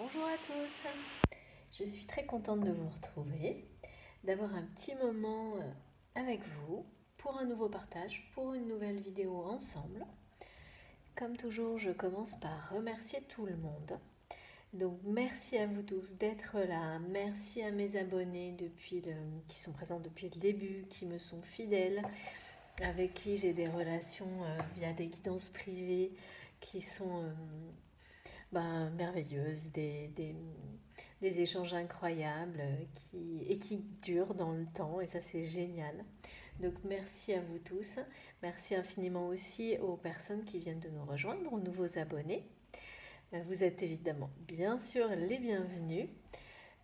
Bonjour à tous, je suis très contente de vous retrouver, d'avoir un petit moment avec vous pour un nouveau partage, pour une nouvelle vidéo ensemble. Comme toujours, je commence par remercier tout le monde. Donc merci à vous tous d'être là, merci à mes abonnés qui sont présents depuis le début, qui me sont fidèles, avec qui j'ai des relations via des guidances privées qui sont merveilleuses, des échanges incroyables qui durent dans le temps et ça c'est génial. Donc merci à vous tous, merci infiniment aussi aux personnes qui viennent de nous rejoindre, aux nouveaux abonnés. Vous êtes évidemment bien sûr les bienvenus,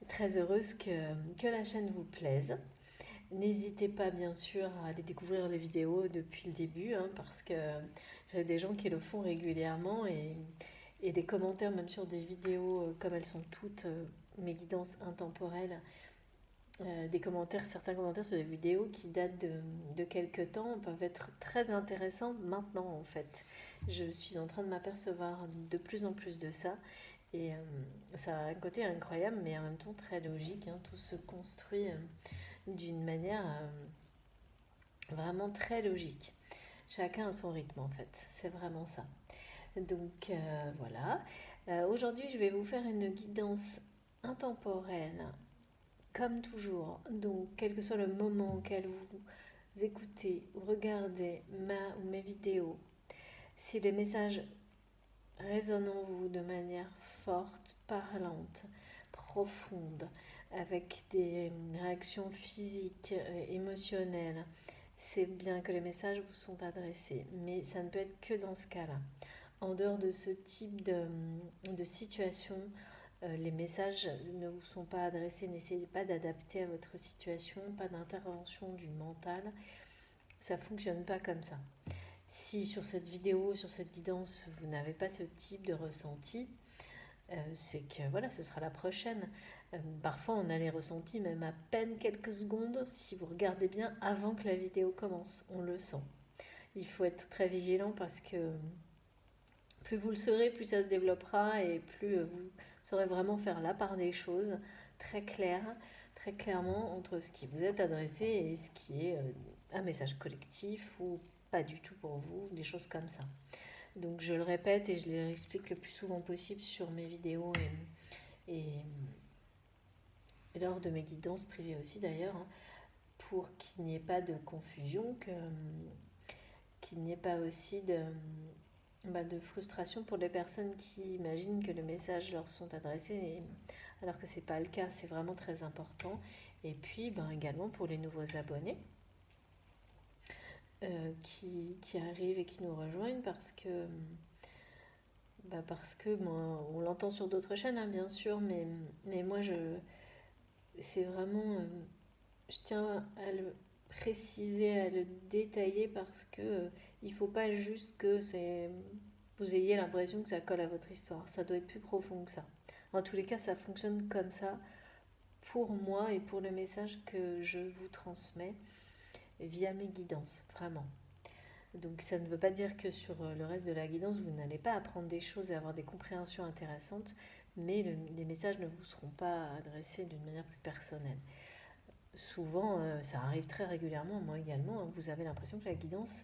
très heureuse que la chaîne vous plaise. N'hésitez pas bien sûr à aller découvrir les vidéos depuis le début parce que j'ai des gens qui le font régulièrement et des commentaires même sur des vidéos comme elles sont toutes mes guidances intemporelles, certains commentaires sur des vidéos qui datent de quelques temps peuvent être très intéressants maintenant en fait. Je suis en train de m'apercevoir de plus en plus de ça et ça a un côté incroyable mais en même temps très logique, tout se construit d'une manière vraiment très logique. Chacun a son rythme en fait, c'est vraiment ça. Donc voilà. Aujourd'hui, je vais vous faire une guidance intemporelle, comme toujours. Donc, quel que soit le moment auquel vous écoutez ou regardez ma ou mes vidéos, si les messages résonnent en vous de manière forte, parlante, profonde, avec des réactions physiques, émotionnelles, c'est bien que les messages vous sont adressés. Mais ça ne peut être que dans ce cas-là. En dehors de ce type de situation, les messages ne vous sont pas adressés. N'essayez pas d'adapter à votre situation, pas d'intervention du mental. Ça ne fonctionne pas comme ça. Si sur cette vidéo, sur cette guidance, vous n'avez pas ce type de ressenti, c'est que voilà, ce sera la prochaine. Parfois, on a les ressentis même à peine quelques secondes. Si vous regardez bien avant que la vidéo commence, on le sent. Il faut être très vigilant parce que plus vous le serez, plus ça se développera et plus vous saurez vraiment faire la part des choses très claires, très clairement entre ce qui vous est adressé et ce qui est un message collectif ou pas du tout pour vous, des choses comme ça. Donc je le répète et je l'explique le plus souvent possible sur mes vidéos et lors de mes guidances privées aussi d'ailleurs, pour qu'il n'y ait pas de confusion, qu'il n'y ait pas aussi de frustration pour les personnes qui imaginent que les messages leur sont adressés, alors que ce n'est pas le cas, c'est vraiment très important. Et puis également pour les nouveaux abonnés qui arrivent et qui nous rejoignent parce que on l'entend sur d'autres chaînes, bien sûr, mais moi c'est vraiment, je tiens à le préciser, à le détailler parce que il faut pas juste que vous ayez l'impression que ça colle à votre histoire. Ça doit être plus profond que ça. En tous les cas, ça fonctionne comme ça pour moi et pour le message que je vous transmets via mes guidances, vraiment. Donc ça ne veut pas dire que sur le reste de la guidance, vous n'allez pas apprendre des choses et avoir des compréhensions intéressantes, mais les messages ne vous seront pas adressés d'une manière plus personnelle. Souvent, ça arrive très régulièrement, moi également, vous avez l'impression que la guidance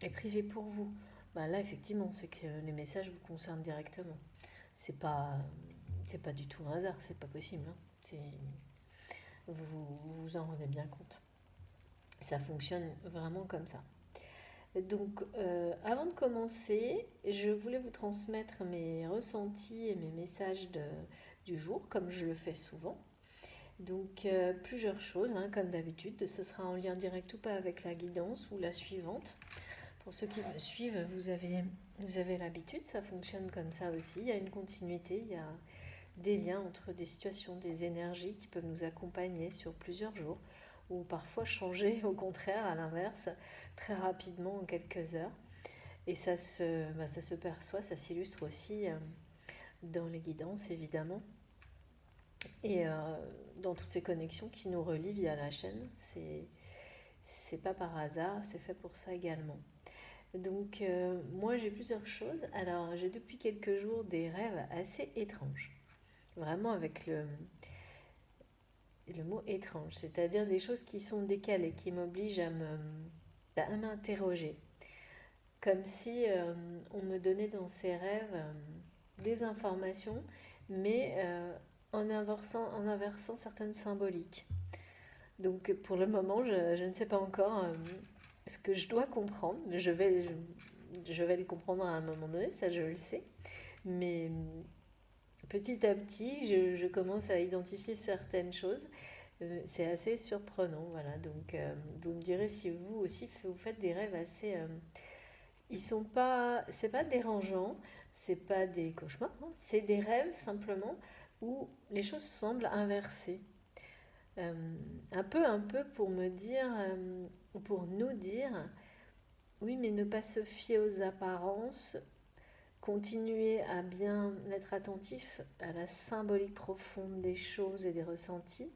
est privée pour vous. Là, effectivement, c'est que les messages vous concernent directement. C'est pas, c'est pas du tout un hasard, c'est pas possible. Vous vous en rendez bien compte. Ça fonctionne vraiment comme ça. Donc, avant de commencer, je voulais vous transmettre mes ressentis et mes messages du jour, comme je le fais souvent. Donc, plusieurs choses, comme d'habitude. Ce sera en lien direct ou pas avec la guidance ou la suivante. Pour ceux qui me suivent, vous avez l'habitude, ça fonctionne comme ça aussi. Il y a une continuité, il y a des liens entre des situations, des énergies qui peuvent nous accompagner sur plusieurs jours ou parfois changer au contraire, à l'inverse, très rapidement en quelques heures. Et ça se perçoit, ça s'illustre aussi dans les guidances évidemment. Et dans toutes ces connexions qui nous relient via la chaîne, c'est pas par hasard, c'est fait pour ça également. Donc moi j'ai plusieurs choses. Alors j'ai depuis quelques jours des rêves assez étranges. vraiment avec le mot étrange, c'est-à-dire des choses qui sont décalées, qui m'obligent à m'interroger. Comme si on me donnait dans ces rêves des informations, mais en inversant certaines symboliques. Donc pour le moment, je ne sais pas encore ce que je dois comprendre. Je vais le comprendre à un moment donné, ça je le sais. Mais petit à petit, je commence à identifier certaines choses. C'est assez surprenant, voilà. Donc vous me direz si vous aussi vous faites des rêves assez... ils sont pas... C'est pas dérangeant, c'est pas des cauchemars, hein, c'est des rêves simplement où les choses semblent inversées. Euh, un peu pour me dire, pour nous dire, oui, mais ne pas se fier aux apparences, continuer à bien être attentif à la symbolique profonde des choses et des ressentis.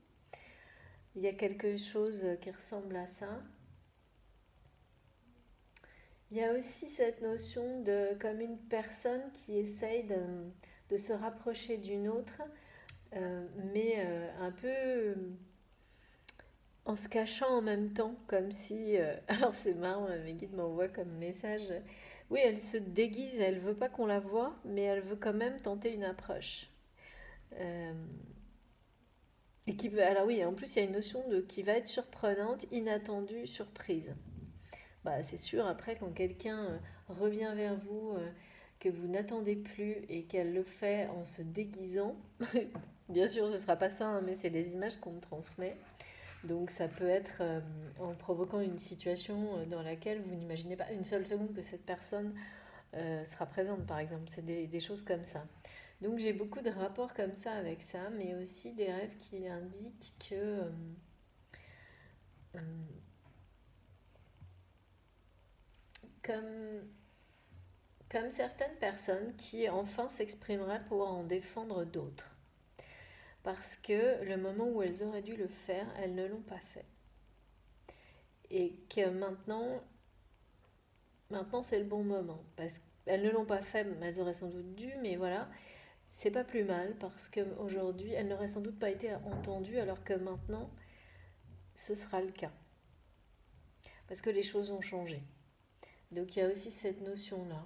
Il y a quelque chose qui ressemble à ça. Il y a aussi cette notion de comme une personne qui essaye de se rapprocher d'une autre, mais un peu en se cachant en même temps, comme si... alors c'est marrant, mes guides m'envoient comme message. Oui, elle se déguise, elle veut pas qu'on la voie, mais elle veut quand même tenter une approche. Euh, alors oui, en plus il y a une notion de qui va être surprenante, inattendue, surprise. Bah, c'est sûr, après, quand quelqu'un revient vers vous, que vous n'attendez plus et qu'elle le fait en se déguisant, bien sûr, ce ne sera pas ça, hein, mais c'est les images qu'on me transmet. Donc ça peut être en provoquant une situation dans laquelle vous n'imaginez pas une seule seconde que cette personne sera présente, par exemple. C'est des choses comme ça. Donc j'ai beaucoup de rapports comme ça avec ça, mais aussi des rêves qui indiquent que euh, comme, comme certaines personnes qui enfin s'exprimeraient pour en défendre d'autres. Parce que le moment où elles auraient dû le faire, elles ne l'ont pas fait. Et que maintenant c'est le bon moment. Parce qu'elles ne l'ont pas fait, elles auraient sans doute dû, mais voilà, c'est pas plus mal parce qu'aujourd'hui, elles n'auraient sans doute pas été entendues alors que maintenant, ce sera le cas. Parce que les choses ont changé. Donc il y a aussi cette notion-là.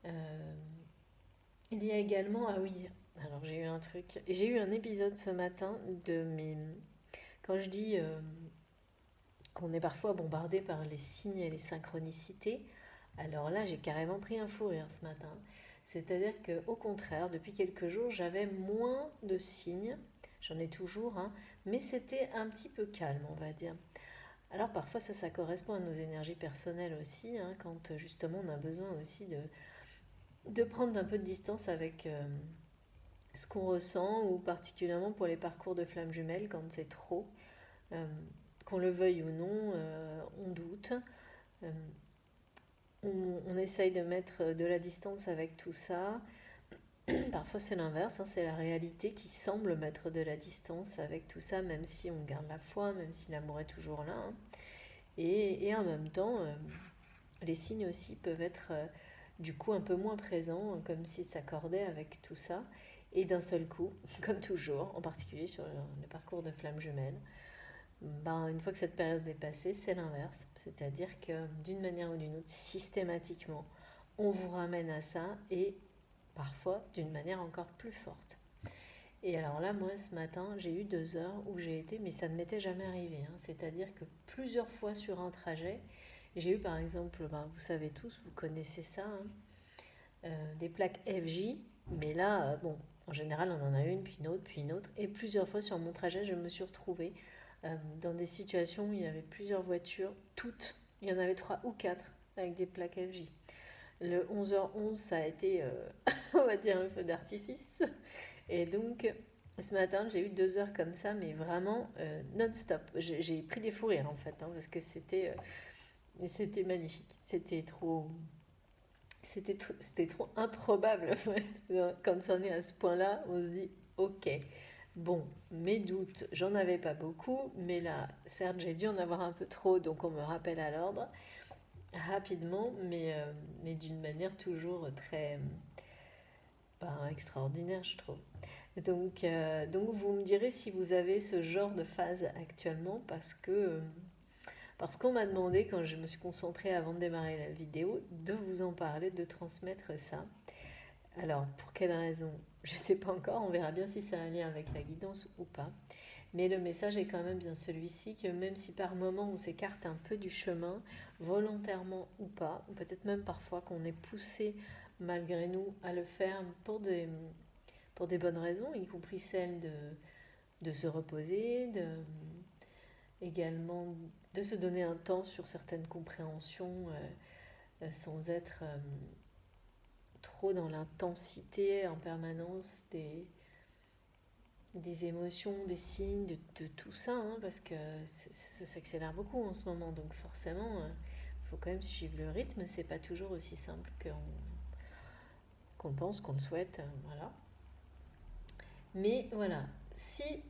Euh, il y a également, ah oui, alors j'ai eu un truc, j'ai eu un épisode ce matin de mes... Quand je dis qu'on est parfois bombardé par les signes et les synchronicités, alors là j'ai carrément pris un fou rire ce matin. C'est-à-dire qu'au contraire, depuis quelques jours, j'avais moins de signes, j'en ai toujours, hein, mais c'était un petit peu calme, on va dire. Alors parfois ça correspond à nos énergies personnelles aussi, hein, quand justement on a besoin aussi de prendre un peu de distance avec ce qu'on ressent, ou particulièrement pour les parcours de flammes jumelles, quand c'est trop, euh, qu'on le veuille ou non, on doute. Euh, on essaye de mettre de la distance avec tout ça. Parfois c'est l'inverse, hein, c'est la réalité qui semble mettre de la distance avec tout ça, même si on garde la foi, même si l'amour est toujours là, hein. Et en même temps, les signes aussi peuvent être du coup un peu moins présents, comme s'ils s'accordaient avec tout ça. Et d'un seul coup, comme toujours, en particulier sur les parcours de flammes jumelles, ben, une fois que cette période est passée, c'est l'inverse. C'est-à-dire que d'une manière ou d'une autre, systématiquement, on vous ramène à ça et parfois d'une manière encore plus forte. Et alors là, moi, ce matin, j'ai eu 2 heures où j'ai été, mais ça ne m'était jamais arrivé, hein. C'est-à-dire que plusieurs fois sur un trajet, j'ai eu par exemple, ben, vous savez tous, vous connaissez ça, hein, des plaques FJ, mais là, bon, en général, on en a une, puis une autre, et plusieurs fois sur mon trajet, je me suis retrouvée dans des situations où il y avait plusieurs voitures, toutes, il y en avait 3 ou 4 avec des plaques FJ. Le 11h11, ça a été, on va dire, un feu d'artifice. Et donc, ce matin, j'ai eu 2 heures comme ça, mais vraiment non-stop. J'ai pris des fous rires, en fait, hein, parce que c'était magnifique. C'était trop improbable, en fait. Quand on est à ce point-là, on se dit, ok, bon, mes doutes, j'en avais pas beaucoup, mais là, certes, j'ai dû en avoir un peu trop, donc on me rappelle à l'ordre rapidement, mais d'une manière toujours très, extraordinaire, je trouve. Donc vous me direz si vous avez ce genre de phase actuellement parce qu'on m'a demandé, quand je me suis concentrée avant de démarrer la vidéo, de vous en parler, de transmettre ça. Alors, pour quelle raison? Je ne sais pas encore, on verra bien si ça a un lien avec la guidance ou pas. Mais le message est quand même bien celui-ci, que même si par moment on s'écarte un peu du chemin, volontairement ou pas, ou peut-être même parfois qu'on est poussé malgré nous à le faire pour des bonnes raisons, y compris celle de se reposer, également de se donner un temps sur certaines compréhensions sans être trop dans l'intensité en permanence des émotions, des signes, de tout ça, hein, parce que ça s'accélère beaucoup en ce moment, donc forcément, il faut quand même suivre le rythme, c'est pas toujours aussi simple qu'on pense, qu'on le souhaite, voilà. Mais voilà, si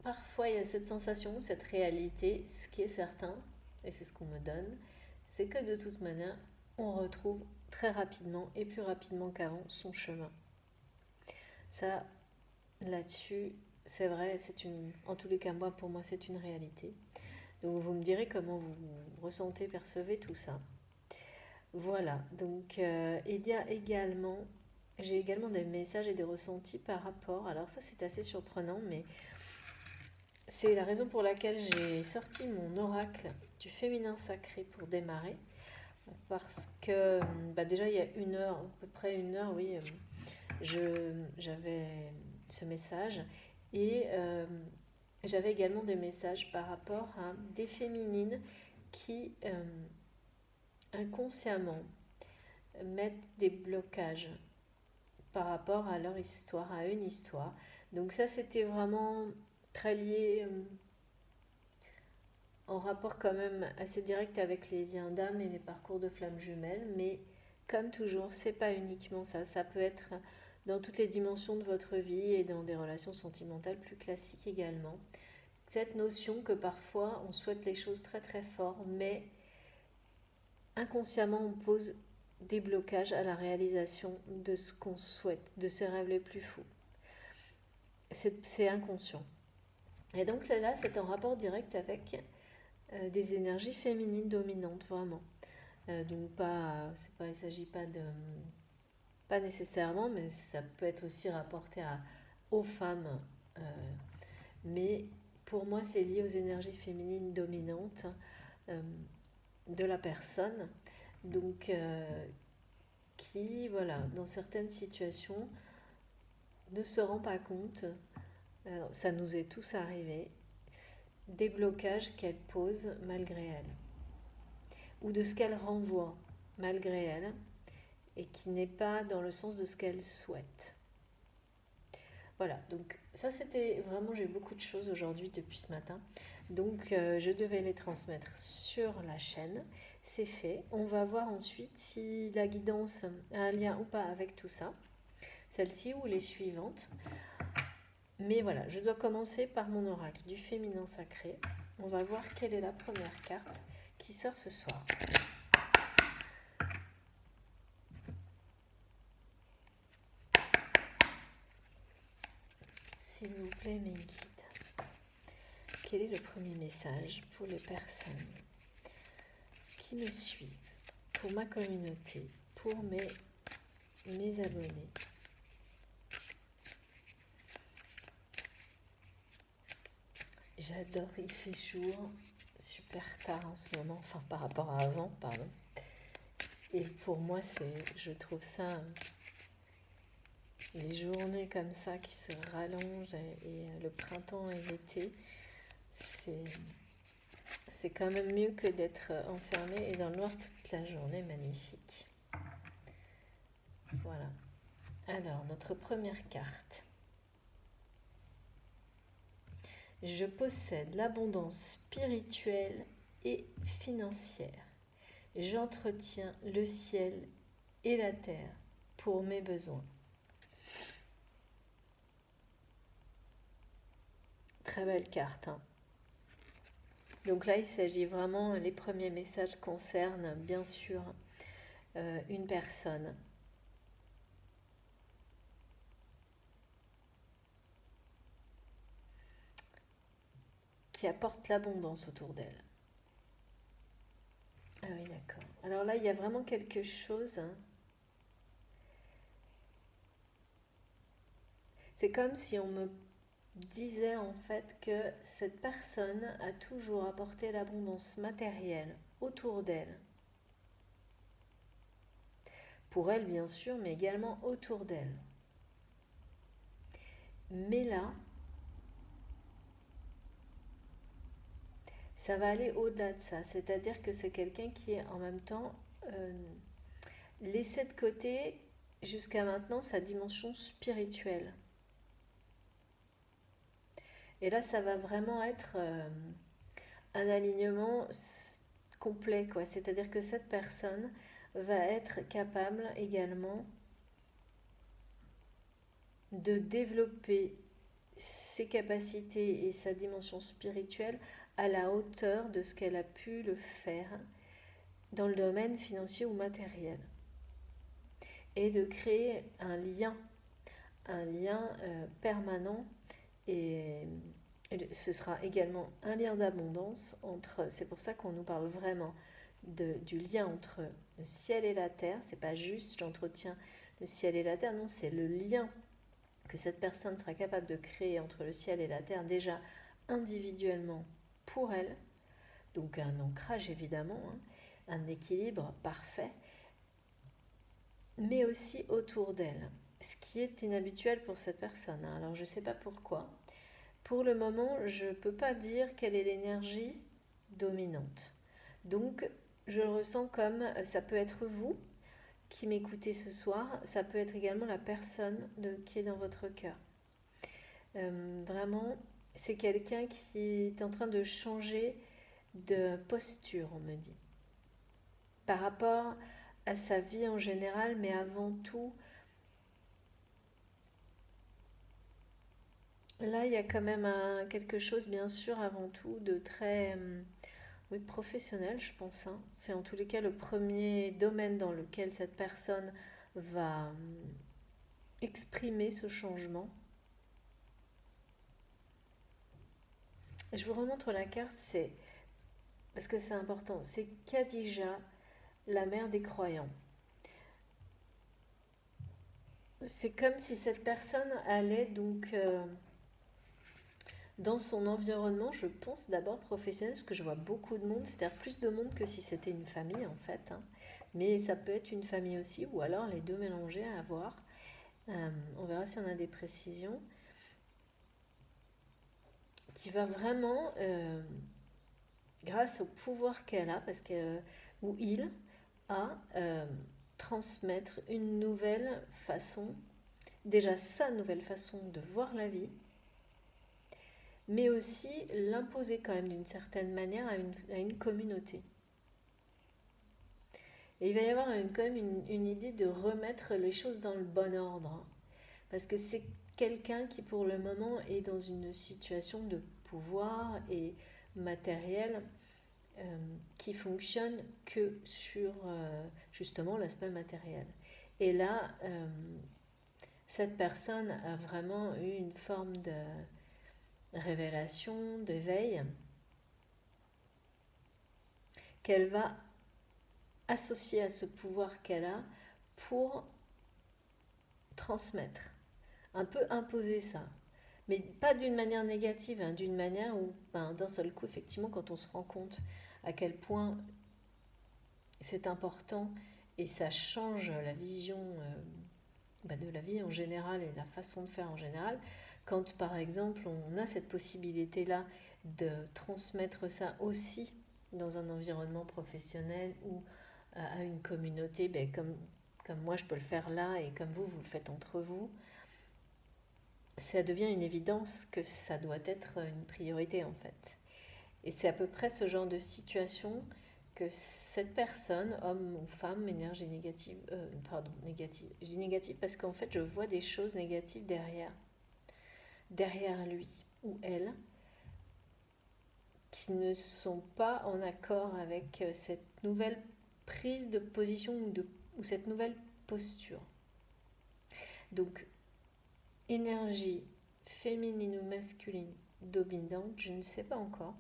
parfois il y a cette sensation, cette réalité, ce qui est certain, et c'est ce qu'on me donne, c'est que de toute manière, on retrouve très rapidement et plus rapidement qu'avant son chemin. Ça, là-dessus, c'est vrai, en tous les cas, pour moi, c'est une réalité. Donc vous me direz comment vous ressentez, percevez tout ça. Voilà, donc j'ai également des messages et des ressentis par rapport, alors ça c'est assez surprenant, mais c'est la raison pour laquelle j'ai sorti mon oracle du féminin sacré pour démarrer. Parce que déjà il y a à peu près une heure, oui, j'avais ce message et j'avais également des messages par rapport à des féminines qui inconsciemment mettent des blocages par rapport à leur histoire, à une histoire. Donc ça c'était vraiment très lié en rapport quand même assez direct avec les liens d'âme et les parcours de flammes jumelles, mais comme toujours, c'est pas uniquement ça. Ça peut être dans toutes les dimensions de votre vie et dans des relations sentimentales plus classiques également. Cette notion que parfois on souhaite les choses très très fort, mais inconsciemment on pose des blocages à la réalisation de ce qu'on souhaite, de ses rêves les plus fous. C'est inconscient. Et donc là, c'est en rapport direct avec des énergies féminines dominantes, vraiment. Donc il ne s'agit pas nécessairement, mais ça peut être aussi rapporté aux femmes. Mais pour moi, c'est lié aux énergies féminines dominantes de la personne. Donc, qui, voilà, dans certaines situations, ne se rend pas compte, ça nous est tous arrivé, des blocages qu'elle pose malgré elle, ou de ce qu'elle renvoie malgré elle, et qui n'est pas dans le sens de ce qu'elle souhaite. Voilà, donc ça c'était vraiment, j'ai beaucoup de choses aujourd'hui depuis ce matin, donc je devais les transmettre sur la chaîne, c'est fait. On va voir ensuite si la guidance a un lien ou pas avec tout ça, celle-ci ou les suivantes. Mais voilà, je dois commencer par mon oracle du féminin sacré. On va voir quelle est la première carte qui sort ce soir. S'il vous plaît, mes guides, quel est le premier message pour les personnes qui me suivent, pour ma communauté, pour mes abonnés? J'adore, il fait jour, super tard en ce moment, enfin par rapport à avant, pardon. Et pour moi, je trouve ça, les journées comme ça qui se rallongent et le printemps et l'été, c'est quand même mieux que d'être enfermé et dans le noir toute la journée, magnifique. Voilà. Alors, notre première carte. Je possède l'abondance spirituelle et financière. J'entretiens le ciel et la terre pour mes besoins. Très belle carte, hein. Donc là, il s'agit vraiment, les premiers messages concernent bien sûr une personne qui apporte l'abondance autour d'elle. Ah oui, d'accord. Alors là, il y a vraiment quelque chose, hein. C'est comme si on me disait en fait que cette personne a toujours apporté l'abondance matérielle autour d'elle. Pour elle, bien sûr, mais également autour d'elle. Mais là, ça va aller au-delà de ça. C'est-à-dire que c'est quelqu'un qui est en même temps laissé de côté jusqu'à maintenant sa dimension spirituelle. Et là, ça va vraiment être un alignement complet, quoi. C'est-à-dire que cette personne va être capable également de développer ses capacités et sa dimension spirituelle à la hauteur de ce qu'elle a pu le faire dans le domaine financier ou matériel. Et de créer un lien permanent et ce sera également un lien d'abondance entre, c'est pour ça qu'on nous parle vraiment du lien entre le ciel et la terre. C'est pas juste j'entretiens le ciel et la terre, non, c'est le lien que cette personne sera capable de créer entre le ciel et la terre, déjà individuellement pour elle, donc un ancrage évidemment, hein, un équilibre parfait, mais aussi autour d'elle, ce qui est inhabituel pour cette personne, hein. Alors je ne sais pas pourquoi. Pour le moment, je ne peux pas dire quelle est l'énergie dominante. Donc je le ressens comme ça peut être vous qui m'écoutez ce soir, ça peut être également la personne qui est dans votre cœur. Vraiment, c'est quelqu'un qui est en train de changer de posture, on me dit, par rapport à sa vie en général, mais avant tout, là, il y a quand même quelque chose, bien sûr, avant tout, de très oui, professionnel, je pense, hein. C'est en tous les cas le premier domaine dans lequel cette personne va exprimer ce changement. Je vous remontre la carte, parce que c'est important, c'est Khadija, la mère des croyants. C'est comme si cette personne allait donc dans son environnement, je pense d'abord professionnel, parce que je vois beaucoup de monde, c'est-à-dire plus de monde que si c'était une famille en fait, hein. Mais ça peut être une famille aussi, ou alors les deux mélangés à voir. On verra si on a des précisions. Qui va vraiment, grâce au pouvoir qu'elle a, ou il a, transmettre une nouvelle façon, déjà sa nouvelle façon de voir la vie, mais aussi l'imposer quand même d'une certaine manière à une communauté. Et il va y avoir quand même une idée de remettre les choses dans le bon ordre, hein. Parce que c'est quelqu'un qui pour le moment est dans une situation de pouvoir et matériel qui fonctionne que sur justement l'aspect matériel. Et là, cette personne a vraiment eu une forme de révélation, d'éveil, qu'elle va associer à ce pouvoir qu'elle a pour transmettre, un peu imposer ça. Mais pas d'une manière négative, hein, d'une manière où, d'un seul coup, effectivement, quand on se rend compte à quel point c'est important et ça change la vision de la vie en général et la façon de faire en général, quand par exemple on a cette possibilité-là de transmettre ça aussi dans un environnement professionnel ou à une communauté, comme moi je peux le faire là et comme vous le faites entre vous, ça devient une évidence que ça doit être une priorité en fait. Et c'est à peu près ce genre de situation que cette personne, homme ou femme, énergie négative, négative. Je dis négative parce qu'en fait je vois des choses négatives derrière lui ou elle, qui ne sont pas en accord avec cette nouvelle prise de position ou cette nouvelle posture. Donc, énergie féminine ou masculine dominante, je ne sais pas encore.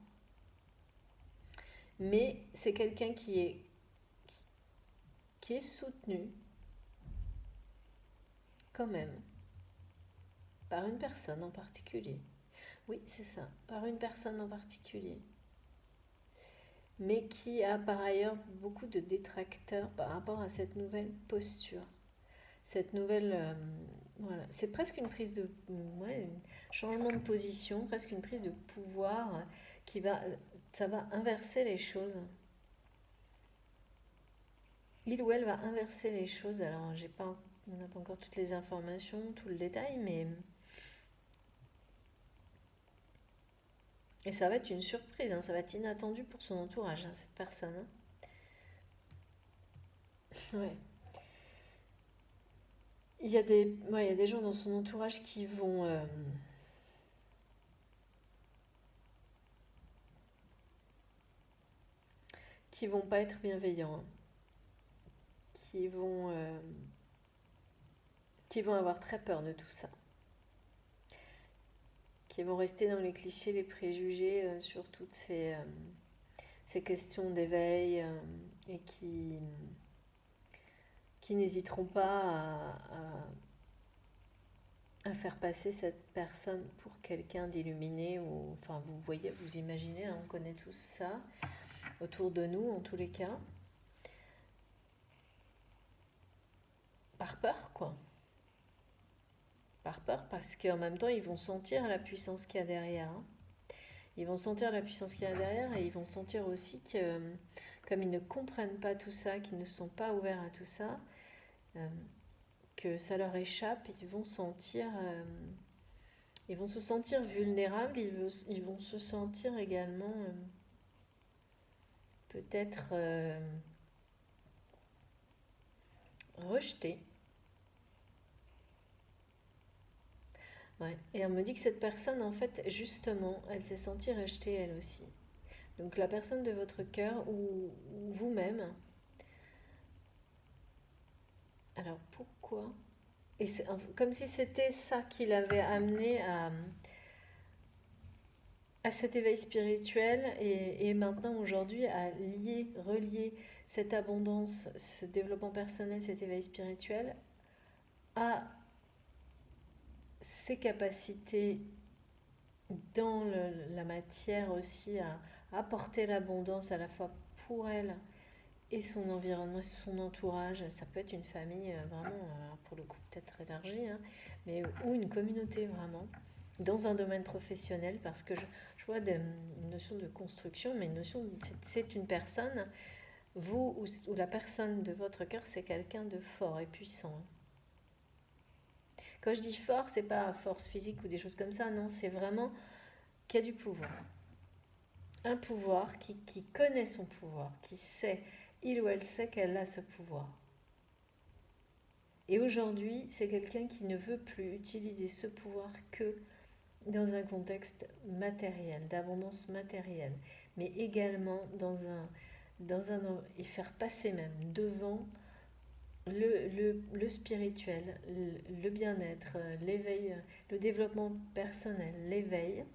Mais c'est quelqu'un qui est soutenu quand même par une personne en particulier. Oui, c'est ça, par une personne en particulier. Mais qui a par ailleurs beaucoup de détracteurs par rapport à cette nouvelle posture. Cette nouvelle... voilà, c'est presque une prise de... Ouais, un changement de position, presque une prise de pouvoir qui va... Ça va inverser les choses. Il ou elle va inverser les choses. Alors, on n'a pas encore toutes les informations, tout le détail, mais... Et ça va être une surprise, hein, ça va être inattendu pour son entourage, hein, cette personne. Hein. Ouais. Il y a des gens dans son entourage qui vont pas être bienveillants, hein, qui vont, euh, qui vont avoir très peur de tout ça, qui vont rester dans les clichés, les préjugés sur toutes ces questions d'éveil et qui n'hésiteront pas à faire passer cette personne pour quelqu'un d'illuminé ou enfin vous voyez, vous imaginez, hein, on connaît tous ça autour de nous en tous les cas, par peur quoi, par peur parce qu'en même temps ils vont sentir la puissance qu'il y a derrière, hein. Ils vont sentir la puissance qu'il y a derrière et ils vont sentir aussi que comme ils ne comprennent pas tout ça, qu'ils ne sont pas ouverts à tout ça, euh, que ça leur échappe, ils vont se sentir vulnérables, ils vont se sentir également peut-être rejetés. Ouais. Et on me dit que cette personne, en fait, justement, elle s'est sentie rejetée elle aussi. Donc la personne de votre cœur ou vous-même. Alors pourquoi? Et c'est comme si c'était ça qui l'avait amené à cet éveil spirituel et maintenant aujourd'hui à relier cette abondance, ce développement personnel, cet éveil spirituel à ses capacités dans la matière aussi à apporter l'abondance à la fois pour elle et son environnement, son entourage. Ça peut être une famille vraiment, pour le coup peut-être élargie, hein, mais ou une communauté vraiment, dans un domaine professionnel, parce que je vois une notion de construction, mais une notion, c'est une personne, vous ou la personne de votre cœur, c'est quelqu'un de fort et puissant. Quand je dis fort, c'est pas force physique ou des choses comme ça, non, c'est vraiment qui a du pouvoir. Un pouvoir qui connaît son pouvoir, qui sait, il ou elle sait qu'elle a ce pouvoir. Et aujourd'hui, c'est quelqu'un qui ne veut plus utiliser ce pouvoir que dans un contexte matériel, d'abondance matérielle, mais également et faire passer même devant le spirituel, le bien-être, l'éveil, le développement personnel, l'éveil,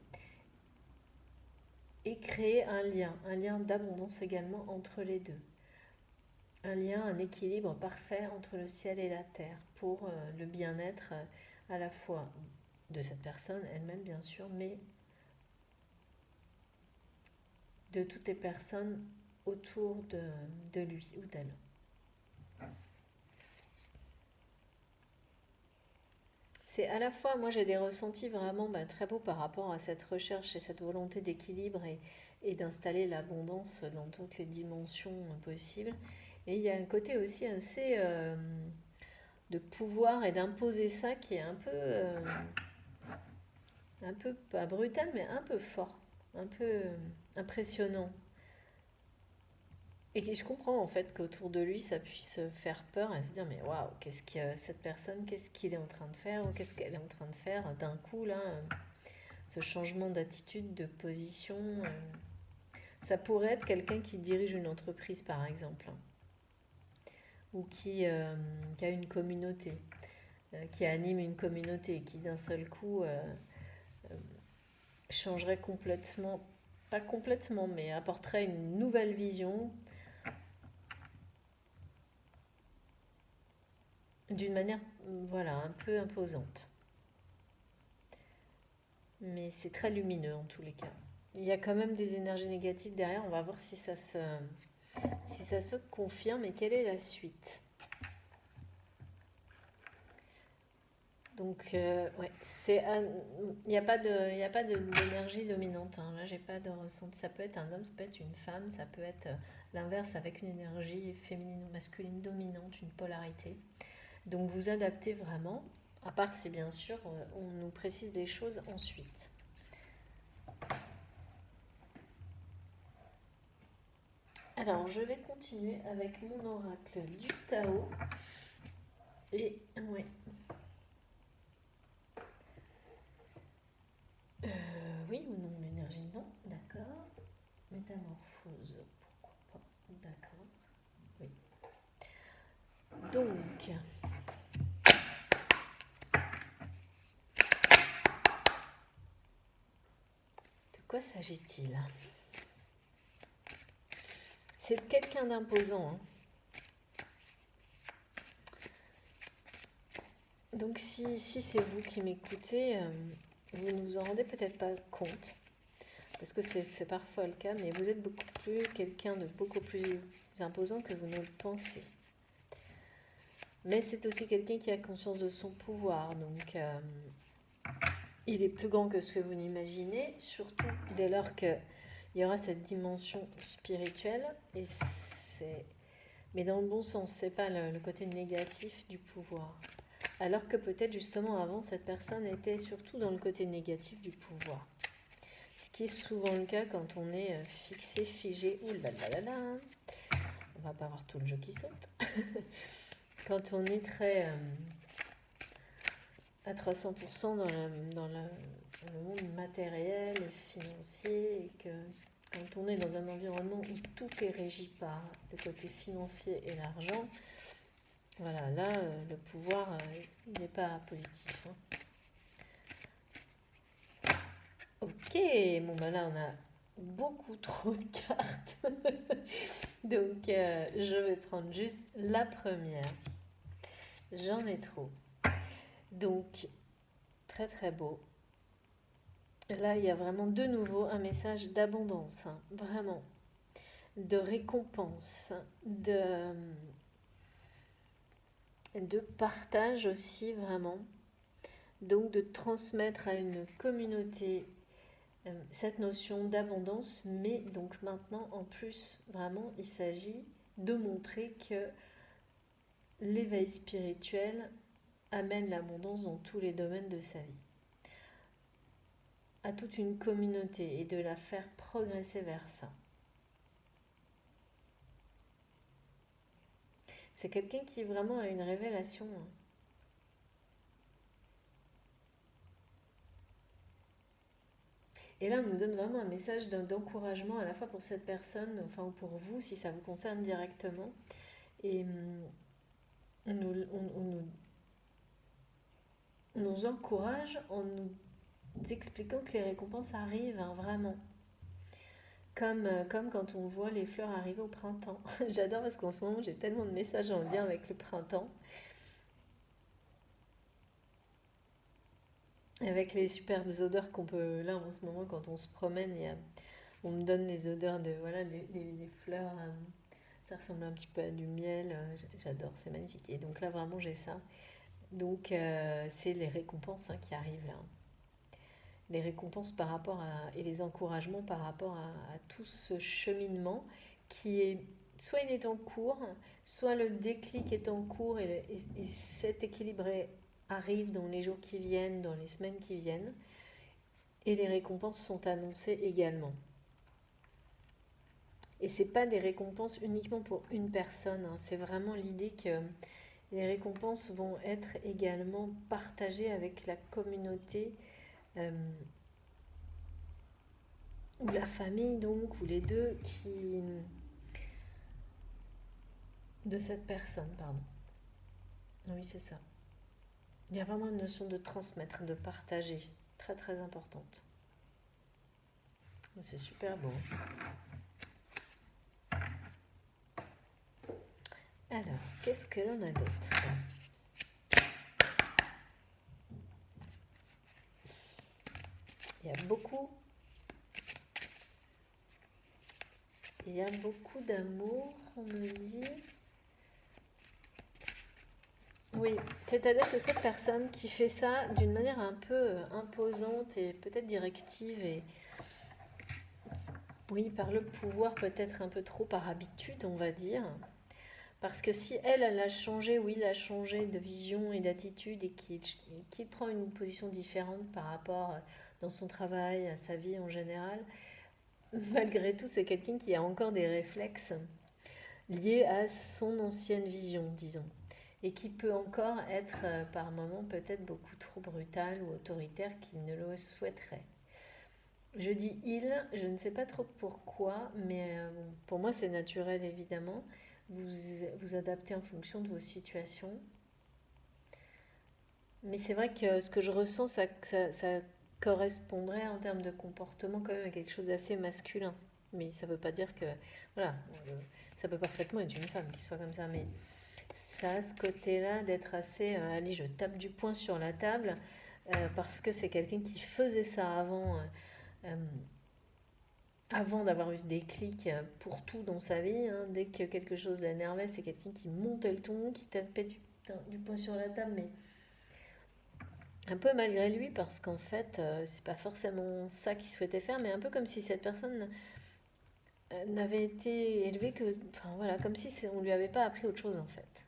et créer un lien d'abondance également entre les deux. Un lien, un équilibre parfait entre le ciel et la terre pour le bien-être à la fois de cette personne elle-même bien sûr, mais de toutes les personnes autour de lui ou d'elle. C'est à la fois, moi j'ai des ressentis vraiment très beaux par rapport à cette recherche et cette volonté d'équilibre et d'installer l'abondance dans toutes les dimensions possibles. Et il y a un côté aussi assez de pouvoir et d'imposer ça qui est un peu pas brutal, mais un peu fort, un peu impressionnant. Et je comprends en fait qu'autour de lui, ça puisse faire peur et se dire mais waouh, qu'est-ce que cette personne, qu'est-ce qu'il est en train de faire ou qu'est-ce qu'elle est en train de faire d'un coup là, ce changement d'attitude, de position. Ça pourrait être quelqu'un qui dirige une entreprise par exemple, hein, ou qui a une communauté, qui anime une communauté, qui d'un seul coup changerait complètement, pas complètement, mais apporterait une nouvelle vision d'une manière, voilà, un peu imposante. Mais c'est très lumineux en tous les cas. Il y a quand même des énergies négatives derrière. On va voir si ça se confirme et quelle est la suite. Donc, ouais, il n'y a pas d'énergie dominante, hein. Là, j'ai pas de ressenti. Ça peut être un homme, ça peut être une femme, ça peut être l'inverse avec une énergie féminine ou masculine dominante, une polarité. Donc, vous adaptez vraiment, à part si bien sûr on nous précise des choses ensuite. Alors, je vais continuer avec mon oracle du Tao. Et, ouais. Oui ou non, l'énergie, non, d'accord. Métamorphose, pourquoi pas, d'accord. Oui. Donc, de quoi s'agit-il? C'est de quelqu'un d'imposant, hein. Donc, si c'est vous qui m'écoutez, vous ne vous en rendez peut-être pas compte, parce que c'est parfois le cas, mais vous êtes quelqu'un de beaucoup plus imposant que vous ne le pensez. Mais c'est aussi quelqu'un qui a conscience de son pouvoir, donc il est plus grand que ce que vous n'imaginez, surtout dès lors qu'il y aura cette dimension spirituelle, mais dans le bon sens, c'est pas le côté négatif du pouvoir. Alors que peut-être justement avant, cette personne était surtout dans le côté négatif du pouvoir. Ce qui est souvent le cas quand on est fixé, figé, oulalalala, on va pas avoir tout le jeu qui saute. Quand on est très à 300% dans le monde matériel et financier, et que quand on est dans un environnement où tout est régi par le côté financier et l'argent, voilà, là, le pouvoir n'est pas positif, hein. Ok, bon ben là on a beaucoup trop de cartes. Donc je vais prendre juste la première. J'en ai trop. Donc, très très beau. Là, il y a vraiment de nouveau un message d'abondance, hein, vraiment, de récompense, de partage aussi, vraiment. Donc, de transmettre à une communauté cette notion d'abondance, mais donc maintenant, en plus, vraiment, il s'agit de montrer que l'éveil spirituel amène l'abondance dans tous les domaines de sa vie, à toute une communauté, et de la faire progresser vers ça. C'est quelqu'un qui vraiment a une révélation, hein. Et là, on nous donne vraiment un message d'encouragement à la fois pour cette personne, enfin ou pour vous si ça vous concerne directement. Et on nous encourage en nous expliquant que les récompenses arrivent, hein, vraiment. Comme quand on voit les fleurs arriver au printemps. J'adore parce qu'en ce moment, j'ai tellement de messages en lien avec le printemps. Avec les superbes odeurs qu'on peut, là en ce moment, quand on se promène, on me donne les odeurs de voilà, les fleurs. Ça ressemble un petit peu à du miel. J'adore, c'est magnifique. Et donc là, vraiment, j'ai ça. Donc, c'est les récompenses, hein, qui arrivent là. Les récompenses par rapport et les encouragements par rapport à tout ce cheminement qui est, soit il est en cours, soit le déclic est en cours et cet équilibre arrive dans les jours qui viennent, dans les semaines qui viennent, et les récompenses sont annoncées également. Et c'est pas des récompenses uniquement pour une personne, hein. C'est vraiment l'idée que les récompenses vont être également partagées avec la communauté, euh, ou la famille donc, ou les deux de cette personne, pardon. Oui, c'est ça. Il y a vraiment une notion de transmettre, de partager, très très importante. C'est super beau. Alors, qu'est-ce que l'on a d'autre? Il y a beaucoup d'amour, on me dit. Oui, c'est-à-dire que cette personne qui fait ça d'une manière un peu imposante et peut-être directive, et oui, par le pouvoir, peut-être un peu trop par habitude, on va dire. Parce que si elle a changé, oui, elle a changé de vision et d'attitude et qu'il prend une position différente par rapport dans son travail, à sa vie en général, malgré tout, c'est quelqu'un qui a encore des réflexes liés à son ancienne vision, disons, et qui peut encore être par moments peut-être beaucoup trop brutal ou autoritaire qu'il ne le souhaiterait. Je dis il, je ne sais pas trop pourquoi, mais bon, pour moi c'est naturel évidemment. Vous adaptez en fonction de vos situations. Mais c'est vrai que ce que je ressens, ça correspondrait en termes de comportement quand même à quelque chose d'assez masculin. Mais ça ne veut pas dire que... Voilà, ça peut parfaitement être une femme qui soit comme ça, mais ça a ce côté-là d'être assez... allez, je tape du poing sur la table, parce que c'est quelqu'un qui faisait ça euh, avant d'avoir eu ce déclic pour tout dans sa vie. Hein. Dès que quelque chose l'énervait, c'est quelqu'un qui montait le ton, qui tapait du poing sur la table, mais un peu malgré lui, parce qu'en fait, c'est pas forcément ça qu'il souhaitait faire, mais un peu comme si cette personne n'avait été élevée que. Enfin voilà, comme si on lui avait pas appris autre chose en fait.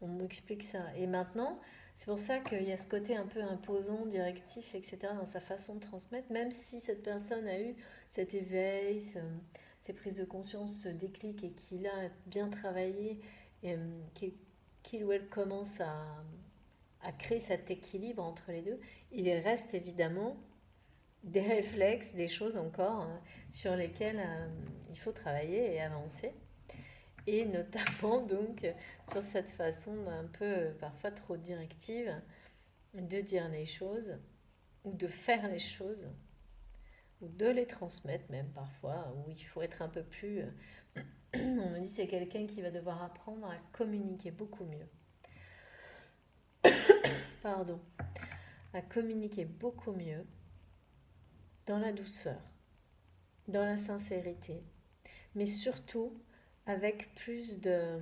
On m'explique ça. Et maintenant, c'est pour ça qu'il y a ce côté un peu imposant, directif, etc. dans sa façon de transmettre, même si cette personne a eu cet éveil, ces prises de conscience, ce déclic, et qu'il a bien travaillé, et qu'il ou elle commence à créer cet équilibre entre les deux, il reste évidemment des réflexes, des choses encore sur lesquelles il faut travailler et avancer. Et notamment donc sur cette façon un peu parfois trop directive de dire les choses ou de faire les choses ou de les transmettre même parfois, où il faut être un peu plus... on me dit c'est quelqu'un qui va devoir apprendre à communiquer beaucoup mieux. Pardon. À communiquer beaucoup mieux dans la douceur, dans la sincérité, mais surtout avec plus de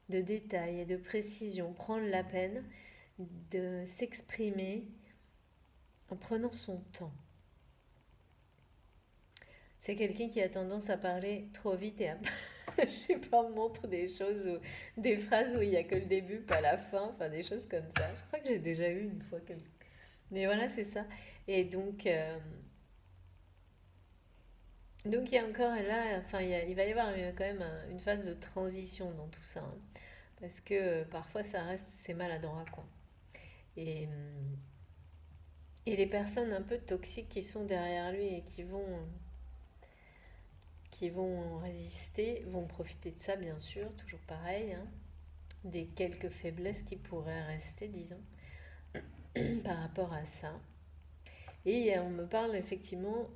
détails et de précision, prendre la peine de s'exprimer en prenant son temps. C'est quelqu'un qui a tendance à parler trop vite et à, je sais pas, me montre des choses ou des phrases où il n'y a que le début, pas la fin, enfin des choses comme ça. Je crois que j'ai déjà eu une fois quelque... Mais voilà, c'est ça. Et donc il y a encore là, enfin il va y avoir quand même une phase de transition dans tout ça. Hein. Parce que parfois ça reste, c'est maladroit quoi. Et, et les personnes un peu toxiques qui sont derrière lui et qui vont résister, vont profiter de ça bien sûr, toujours pareil, hein, des quelques faiblesses qui pourraient rester, disons, par rapport à ça. Et on me parle effectivement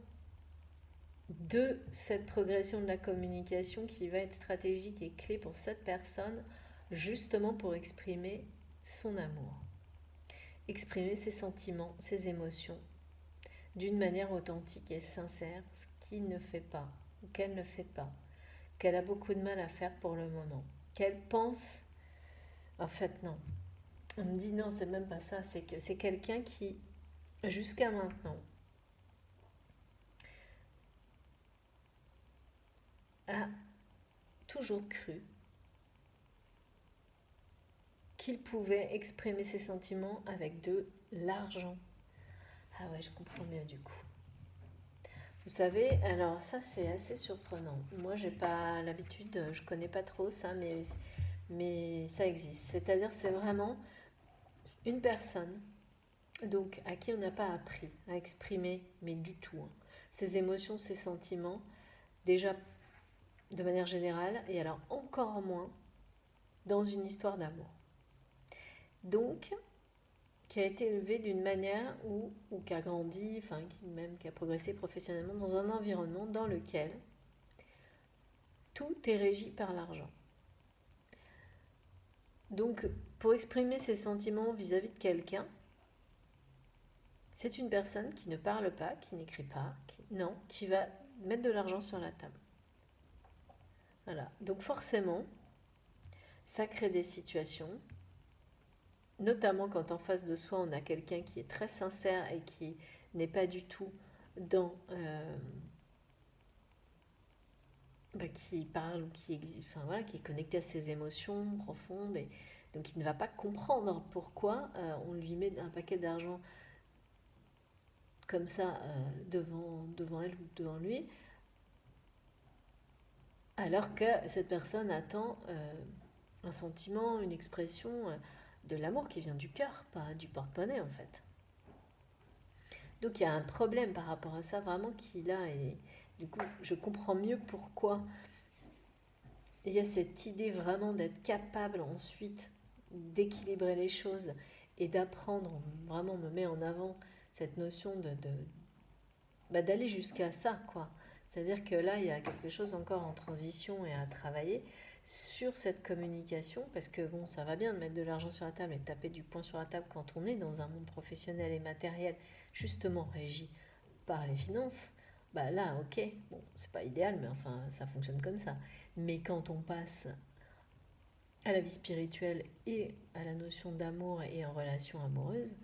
de cette progression de la communication qui va être stratégique et clé pour cette personne, justement pour exprimer son amour, exprimer ses sentiments, ses émotions, d'une manière authentique et sincère, ce qu'il ne fait pas, ou qu'elle ne fait pas, qu'elle a beaucoup de mal à faire pour le moment, qu'elle pense, en fait non, on me dit non, c'est même pas ça, c'est que c'est quelqu'un qui, jusqu'à maintenant, a toujours cru qu'il pouvait exprimer ses sentiments avec de l'argent. Ah ouais, je comprends mieux du coup. Vous savez, alors ça c'est assez surprenant. Moi j'ai pas l'habitude, je connais pas trop ça, mais ça existe. C'est-à-dire c'est vraiment une personne donc à qui on n'a pas appris à exprimer, mais du tout, hein, ses émotions, ses sentiments, déjà de manière générale, et alors encore moins dans une histoire d'amour. Donc, qui a été élevé d'une manière ou qui a grandi, enfin même qui a progressé professionnellement dans un environnement dans lequel tout est régi par l'argent. Donc, pour exprimer ses sentiments vis-à-vis de quelqu'un, c'est une personne qui ne parle pas, qui n'écrit pas, qui va mettre de l'argent sur la table. Voilà. Donc forcément, ça crée des situations, notamment quand en face de soi, on a quelqu'un qui est très sincère et qui n'est pas du tout dans... qui parle ou qui existe, enfin voilà, qui est connecté à ses émotions profondes et donc il ne va pas comprendre pourquoi on lui met un paquet d'argent comme ça devant elle ou devant lui, alors que cette personne attend un sentiment, une expression de l'amour qui vient du cœur, pas du porte-monnaie en fait. Donc il y a un problème par rapport à ça vraiment qu'il a et du coup je comprends mieux pourquoi il y a cette idée vraiment d'être capable ensuite d'équilibrer les choses et d'apprendre, vraiment me met en avant cette notion d'aller jusqu'à ça, quoi. C'est-à-dire que là, il y a quelque chose encore en transition et à travailler sur cette communication, parce que bon, ça va bien de mettre de l'argent sur la table et de taper du poing sur la table quand on est dans un monde professionnel et matériel, justement régi par les finances. Bah là, ok, bon, c'est pas idéal, mais enfin, ça fonctionne comme ça. Mais quand on passe à la vie spirituelle et à la notion d'amour et en relation amoureuse,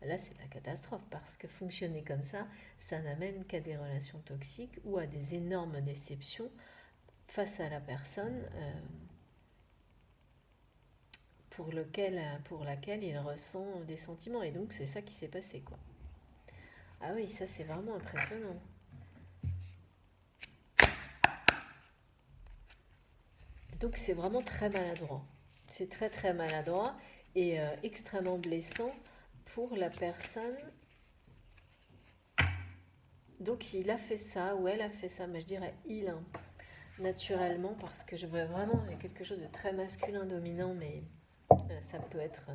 là c'est la catastrophe parce que fonctionner comme ça n'amène qu'à des relations toxiques ou à des énormes déceptions face à la personne pour laquelle il ressent des sentiments. Et donc c'est ça qui s'est passé, quoi. Ah oui, ça c'est vraiment impressionnant. Donc c'est vraiment très maladroit. C'est très très maladroit et extrêmement blessant pour la personne. Donc il a fait ça ou elle a fait ça, mais je dirais il, hein, naturellement, parce que je veux vraiment, j'ai quelque chose de très masculin dominant, mais ça peut être,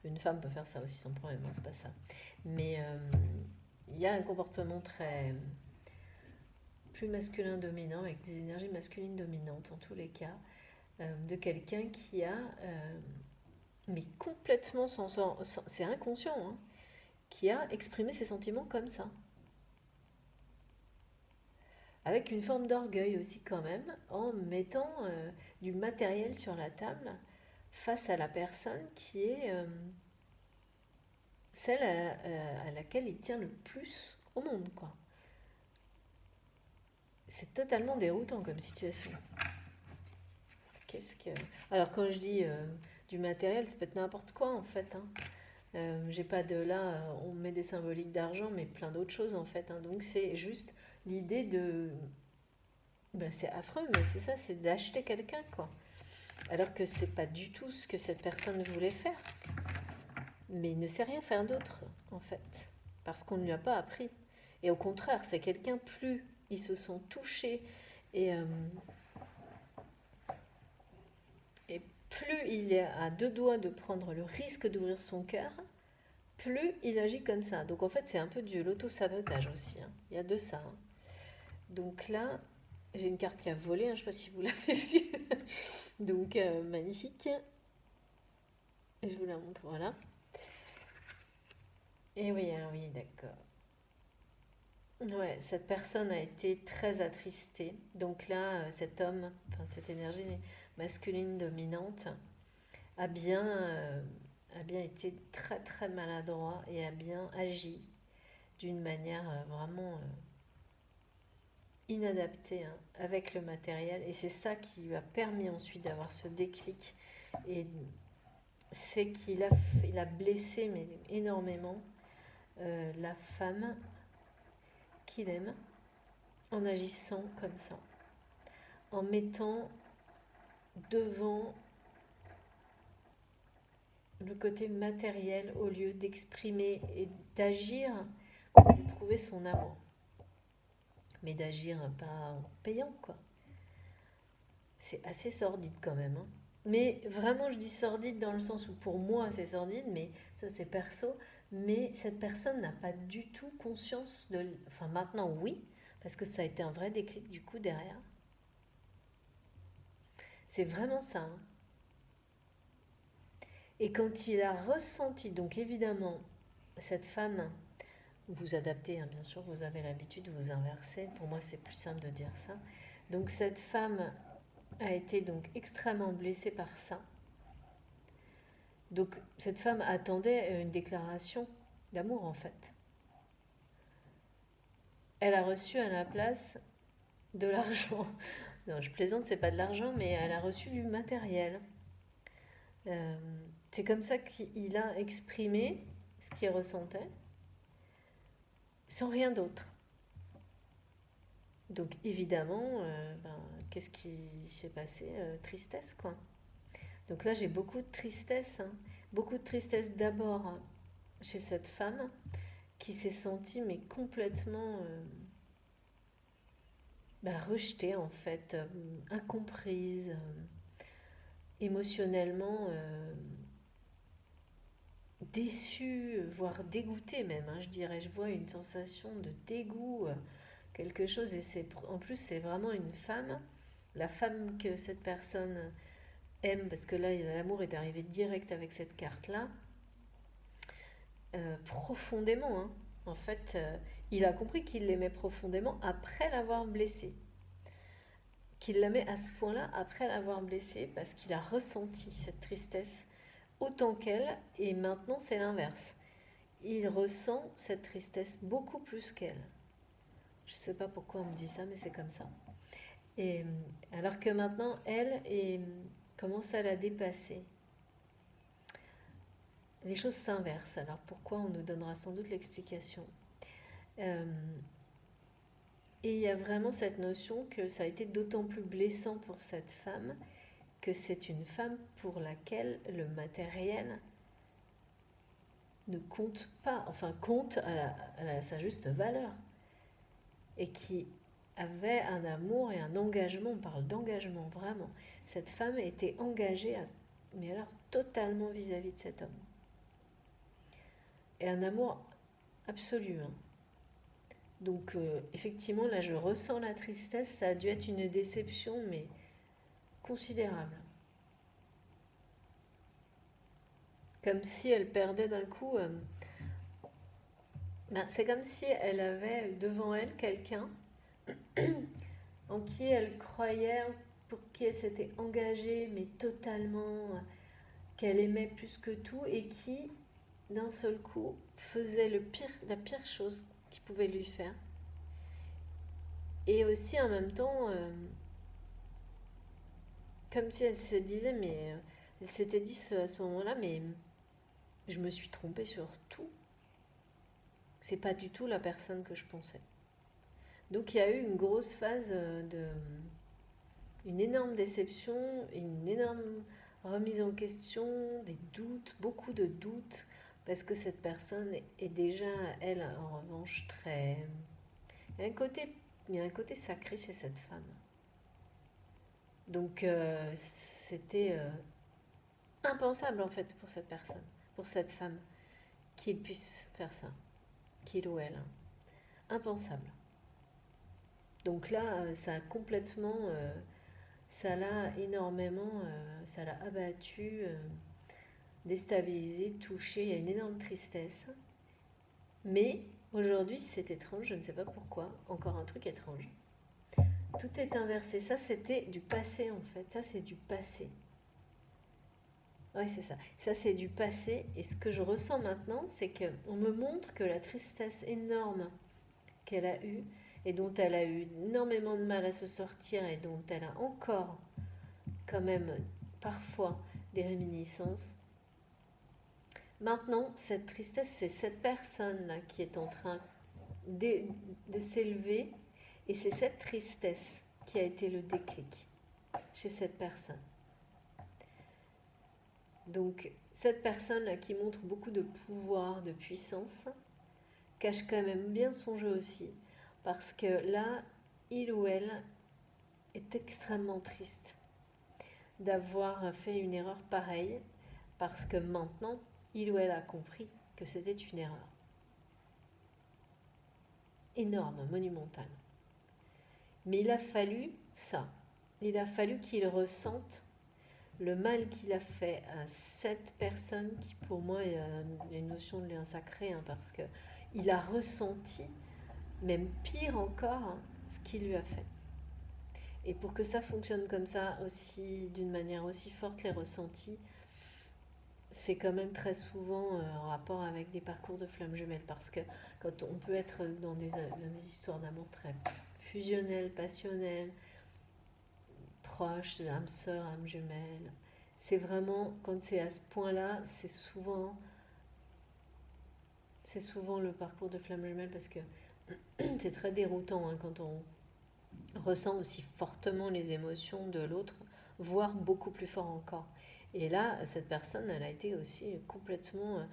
une femme peut faire ça aussi sans problème, hein, c'est pas ça. Mais il y a un comportement très plus masculin dominant, avec des énergies masculines dominantes en tous les cas, de quelqu'un qui a, mais complètement c'est inconscient, hein, qui a exprimé ses sentiments comme ça. Avec une forme d'orgueil aussi quand même, en mettant du matériel sur la table face à la personne qui est celle à laquelle il tient le plus au monde, quoi. C'est totalement déroutant comme situation. Qu'est-ce que... Alors quand je dis du matériel, ça peut être n'importe quoi en fait, hein. J'ai pas de là, on met des symboliques d'argent, mais plein d'autres choses en fait, hein. Donc c'est juste l'idée de... Ben, c'est affreux, mais c'est ça, c'est d'acheter quelqu'un, quoi. Alors que c'est pas du tout ce que cette personne voulait faire. Mais il ne sait rien faire d'autre, en fait. Parce qu'on ne lui a pas appris. Et au contraire, c'est quelqu'un, plus ils se sont touchés et plus il est à deux doigts de prendre le risque d'ouvrir son cœur, plus il agit comme ça. Donc en fait, c'est un peu de l'auto-sabotage aussi, hein. Il y a de ça, hein. Donc là, j'ai une carte qui a volé, hein, je ne sais pas si vous l'avez vue. Donc magnifique. Je vous la montre, voilà. Et oui, ah oui, d'accord. Ouais, cette personne a été très attristée. Donc là, cet homme, enfin cette énergie masculine dominante, a bien, a bien été très très maladroit et a bien agi d'une manière vraiment inadaptée, hein, avec le matériel. Et c'est ça qui lui a permis ensuite d'avoir ce déclic. Et c'est il a blessé mais énormément la femme qu'il aime en agissant comme ça, en mettant devant le côté matériel au lieu d'exprimer et d'agir pour lui prouver son amour. Mais d'agir pas en payant, quoi. C'est assez sordide quand même, hein. Mais vraiment, je dis sordide dans le sens où pour moi c'est sordide, mais ça c'est perso. mais cette personne n'a pas du tout conscience de... Enfin maintenant oui, parce que ça a été un vrai déclic du coup derrière. C'est vraiment ça, hein. Et quand il a ressenti, donc évidemment, cette femme, vous adaptez, hein, bien sûr, vous avez l'habitude de vous inverser. Pour moi, c'est plus simple de dire ça. Donc cette femme a été donc extrêmement blessée par ça. Donc cette femme attendait une déclaration d'amour en fait. Elle a reçu à la place de l'argent. Non, je plaisante, c'est pas de l'argent, mais elle a reçu du matériel. Euh, c'est comme ça qu'il a exprimé ce qu'il ressentait, sans rien d'autre. Donc évidemment, qu'est-ce qui s'est passé? Tristesse, quoi. Donc là, j'ai beaucoup de tristesse, hein. Beaucoup de tristesse d'abord, hein, chez cette femme qui s'est sentie mais complètement rejetée en fait, incomprise, émotionnellement déçue, voire dégoûtée même, hein, je dirais. Je vois une sensation de dégoût, quelque chose, et en plus c'est vraiment une femme, la femme que cette personne aime, parce que là l'amour est arrivé direct avec cette carte-là, profondément, hein. En fait, il a compris qu'il l'aimait profondément après l'avoir blessée. Qu'il l'aimait à ce point-là après l'avoir blessée, parce qu'il a ressenti cette tristesse autant qu'elle, et maintenant c'est l'inverse. Il ressent cette tristesse beaucoup plus qu'elle. Je ne sais pas pourquoi on me dit ça, mais c'est comme ça. Et alors que maintenant, commence à la dépasser. Les choses s'inversent. Alors pourquoi, on nous donnera sans doute l'explication. Et il y a vraiment cette notion que ça a été d'autant plus blessant pour cette femme que c'est une femme pour laquelle le matériel ne compte pas, enfin compte à sa juste valeur, et qui avait un amour et un engagement. On parle d'engagement vraiment. Cette femme était engagée, mais alors totalement vis-à-vis de cet homme. Et un amour absolu, hein. Donc effectivement, là je ressens la tristesse, ça a dû être une déception, mais considérable. Comme si elle perdait d'un coup... c'est comme si elle avait devant elle quelqu'un en qui elle croyait, pour qui elle s'était engagée, mais totalement, qu'elle aimait plus que tout, et qui, d'un seul coup, faisait la pire chose qu'il pouvait lui faire. Et aussi, en même temps, comme si elle se disait, mais elle s'était dit à ce moment-là, mais je me suis trompée sur tout. C'est pas du tout la personne que je pensais. Donc il y a eu une grosse phase une énorme déception, une énorme remise en question, des doutes, beaucoup de doutes, parce que cette personne est déjà, elle, en revanche, très... Il y a un côté sacré chez cette femme. Donc c'était impensable en fait pour cette personne, pour cette femme, qu'il puisse faire ça, qu'il ou elle. Impensable. Donc là, ça a complètement... ça l'a énormément... ça l'a abattu, déstabilisé, touché. Il y a une énorme tristesse. Mais aujourd'hui, c'est étrange, je ne sais pas pourquoi. Encore un truc étrange. Tout est inversé. Ça, c'était du passé en fait. Ça, c'est du passé. Ouais, c'est ça. Ça, c'est du passé. Et ce que je ressens maintenant, c'est qu'on me montre que la tristesse énorme qu'elle a eue, et dont elle a eu énormément de mal à se sortir, et dont elle a encore quand même parfois des réminiscences. Maintenant, cette tristesse, c'est cette personne-là qui est en train de s'élever, et c'est cette tristesse qui a été le déclic chez cette personne. Donc, cette personne-là qui montre beaucoup de pouvoir, de puissance, cache quand même bien son jeu aussi, parce que là, il ou elle est extrêmement triste d'avoir fait une erreur pareille, parce que maintenant, il ou elle a compris que c'était une erreur. Énorme, monumentale. Mais il a fallu ça. Il a fallu qu'il ressente le mal qu'il a fait à cette personne, qui pour moi a une notion de lien sacré, hein, parce qu'il a ressenti, même pire encore, hein, ce qu'il lui a fait. Et pour que ça fonctionne comme ça, aussi d'une manière aussi forte, les ressentis, c'est quand même très souvent en rapport avec des parcours de flammes jumelles, parce que quand on peut être dans des histoires d'amour très fusionnelles, passionnelles, proches, âme sœur, âme jumelle, c'est vraiment, quand c'est à ce point-là, c'est souvent le parcours de flammes jumelles, parce que c'est très déroutant, hein, quand on ressent aussi fortement les émotions de l'autre, voire beaucoup plus fort encore. Et là, cette personne, elle a été aussi complètement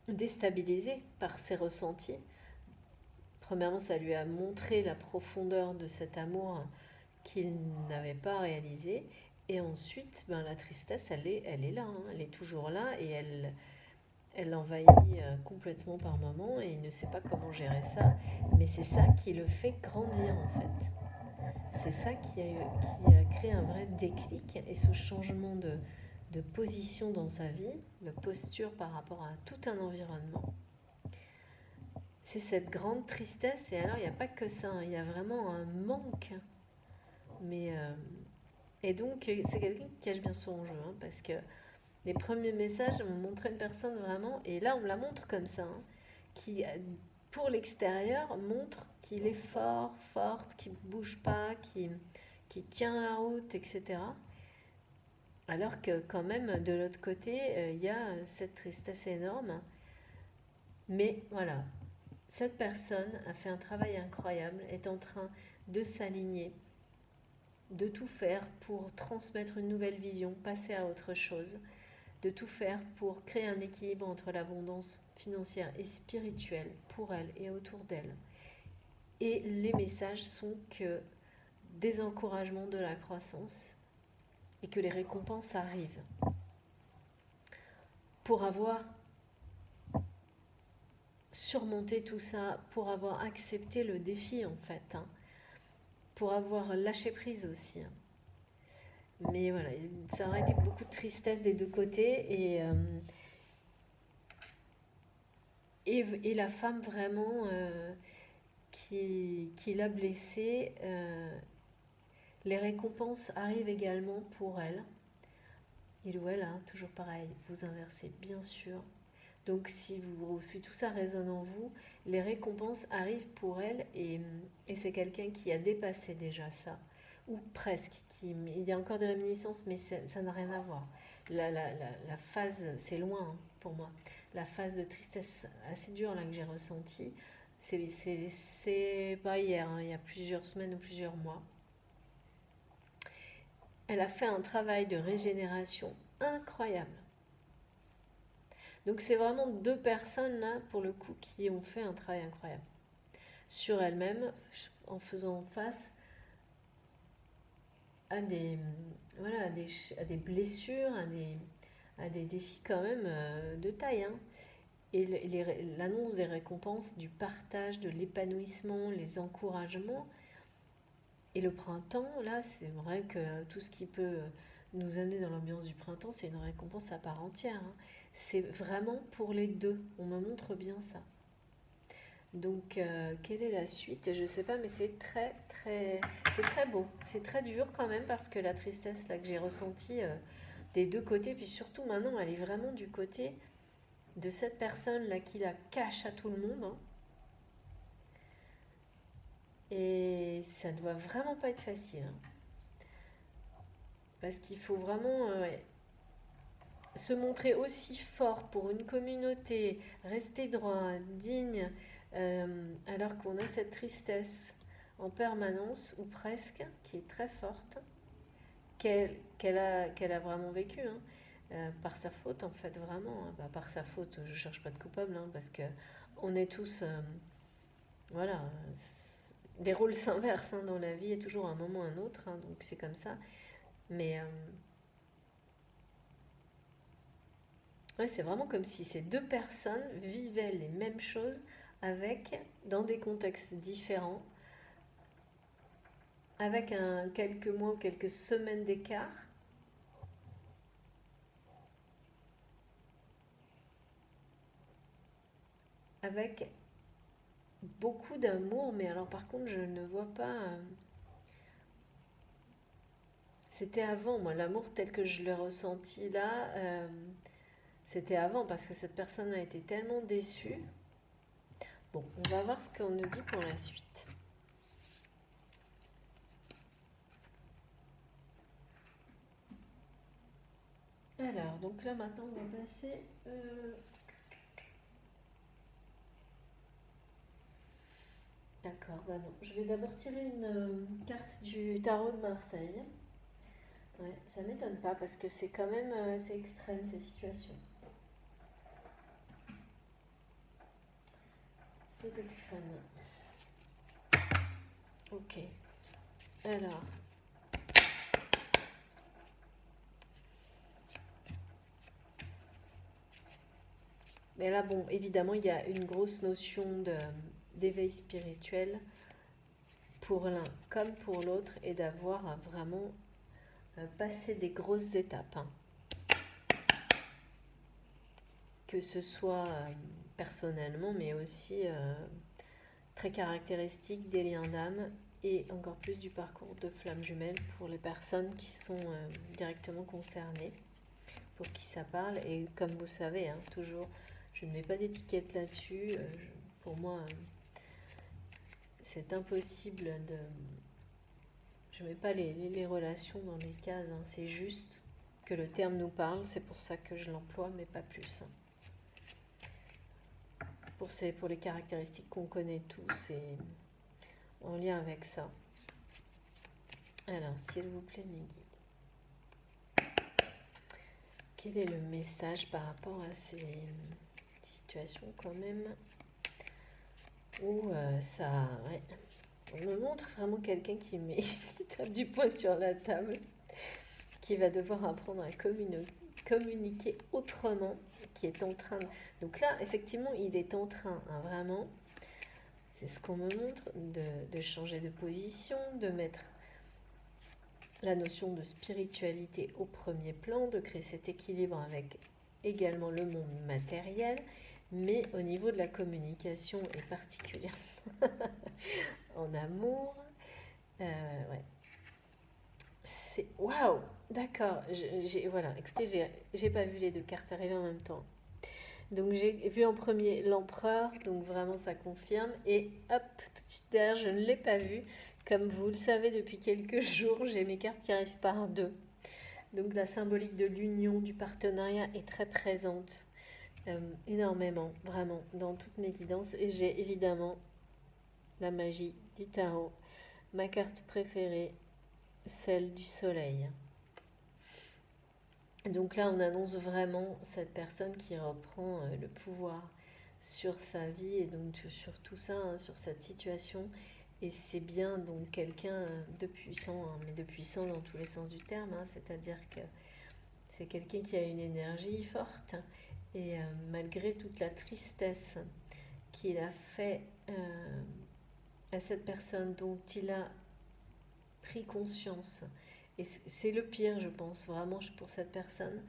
déstabilisée par ses ressentis. Premièrement, ça lui a montré la profondeur de cet amour qu'il n'avait pas réalisé. Et ensuite, ben, la tristesse, elle est là, hein, elle est toujours là, et elle l'envahit complètement par moments, et il ne sait pas comment gérer ça. Mais c'est ça qui le fait grandir, en fait. C'est ça qui a créé un vrai déclic, et ce changement de position dans sa vie, de posture par rapport à tout un environnement. C'est cette grande tristesse, et alors il n'y a pas que ça, hein, il y a vraiment un manque. Et donc c'est quelqu'un qui cache bien son jeu, hein, parce que les premiers messages m'ont montré une personne vraiment, et là on me la montre comme ça, hein, qui pour l'extérieur montre qu'il est fort, forte, qui ne bouge pas, qui tient la route, etc. Alors que quand même de l'autre côté, il y a cette tristesse énorme. Mais voilà, cette personne a fait un travail incroyable, est en train de s'aligner, de tout faire pour transmettre une nouvelle vision, passer à autre chose, de tout faire pour créer un équilibre entre l'abondance financière et spirituelle pour elle et autour d'elle. Et les messages sont que des encouragements, de la croissance, et que les récompenses arrivent. Pour avoir surmonté tout ça, pour avoir accepté le défi en fait, hein, pour avoir lâché prise aussi. Hein. Mais voilà, ça aurait été beaucoup de tristesse des deux côtés, et la femme vraiment qui l'a blessée, les récompenses arrivent également pour elle. Il ou elle, hein, toujours pareil, vous inversez bien sûr. Donc si tout ça résonne en vous, les récompenses arrivent pour elle, et c'est quelqu'un qui a dépassé déjà ça, ou presque. Il y a encore des réminiscences, mais ça n'a rien à voir. La phase, c'est loin, hein, pour moi. La phase de tristesse assez dure là, que j'ai ressentie, c'est pas hier, hein, il y a plusieurs semaines ou plusieurs mois. Elle a fait un travail de régénération incroyable. Donc c'est vraiment deux personnes là, pour le coup, qui ont fait un travail incroyable sur elles-mêmes, en faisant face à des, voilà, à des blessures, à des défis quand même de taille. Hein. Et l'annonce des récompenses, du partage, de l'épanouissement, les encouragements. Et le printemps, là, c'est vrai que tout ce qui peut nous amener dans l'ambiance du printemps, c'est une récompense à part entière. Hein. C'est vraiment pour les deux. On me montre bien ça. Donc, quelle est la suite? Je ne sais pas, mais c'est très beau. C'est très dur quand même, parce que la tristesse là que j'ai ressentie des deux côtés, puis surtout maintenant, elle est vraiment du côté de cette personne là qui la cache à tout le monde. Hein. Et ça ne doit vraiment pas être facile. Hein. Parce qu'il faut vraiment se montrer aussi fort pour une communauté, rester droit, digne, alors qu'on a cette tristesse en permanence, ou presque, qui est très forte, qu'elle a vraiment vécue, hein, par sa faute en fait, vraiment. Hein. Bah, par sa faute, je ne cherche pas de coupable, hein, parce que on est tous, voilà, des rôles s'inversent, hein, dans la vie, et toujours à un moment ou un autre, hein, donc c'est comme ça. Mais Ouais, c'est vraiment comme si ces deux personnes vivaient les mêmes choses avec, dans des contextes différents, avec quelques mois ou quelques semaines d'écart, avec beaucoup d'amour, mais alors par contre, je ne vois pas. C'était avant, moi, l'amour tel que je l'ai ressenti là, c'était avant parce que cette personne a été tellement déçue. Bon, on va voir ce qu'on nous dit pour la suite. Alors, donc là maintenant, on va passer. D'accord, bah non. Je vais d'abord tirer une carte du tarot de Marseille. Ouais, ça m'étonne pas parce que c'est quand même assez extrême ces situations. C'est extrême. Ok. Alors. Mais là, bon, évidemment, il y a une grosse notion d'éveil spirituel pour l'un comme pour l'autre et d'avoir vraiment passé des grosses étapes, hein. Que ce soit personnellement, mais aussi très caractéristique des liens d'âme et encore plus du parcours de flamme jumelle pour les personnes qui sont directement concernées, pour qui ça parle. Et comme vous savez, hein, toujours, je ne mets pas d'étiquette là-dessus. Pour moi, c'est impossible de... Je ne mets pas les relations dans les cases, hein. C'est juste que le terme nous parle, c'est pour ça que je l'emploie, mais pas plus, hein. Pour les caractéristiques qu'on connaît tous et en lien avec ça. Alors, s'il vous plaît, mes guides, quel est le message par rapport à ces situations quand même où ça... Ouais, on me montre vraiment quelqu'un qui tape du poing sur la table, qui va devoir apprendre à communiquer autrement, qui est en train de... Donc là, effectivement, il est en train, hein, vraiment, c'est ce qu'on me montre, de changer de position, de mettre la notion de spiritualité au premier plan, de créer cet équilibre avec également le monde matériel, mais au niveau de la communication et particulièrement en amour, ouais. C'est waouh, d'accord. Voilà, écoutez, j'ai pas vu les deux cartes arriver en même temps. Donc j'ai vu en premier l'empereur, donc vraiment ça confirme. Et hop, tout de suite derrière, je ne l'ai pas vu. Comme vous le savez, depuis quelques jours, j'ai mes cartes qui arrivent par deux. Donc la symbolique de l'union, du partenariat est très présente, énormément, vraiment, dans toutes mes guidances. Et j'ai évidemment la magie du tarot, ma carte préférée, celle du soleil. Donc là, on annonce vraiment cette personne qui reprend le pouvoir sur sa vie et donc sur tout ça, hein, sur cette situation. Et c'est bien donc quelqu'un de puissant, hein, mais de puissant dans tous les sens du terme, hein, c'est-à-dire que c'est quelqu'un qui a une énergie forte et malgré toute la tristesse qu'il a fait à cette personne dont il a pris conscience. Et c'est le pire, je pense, vraiment pour cette personne,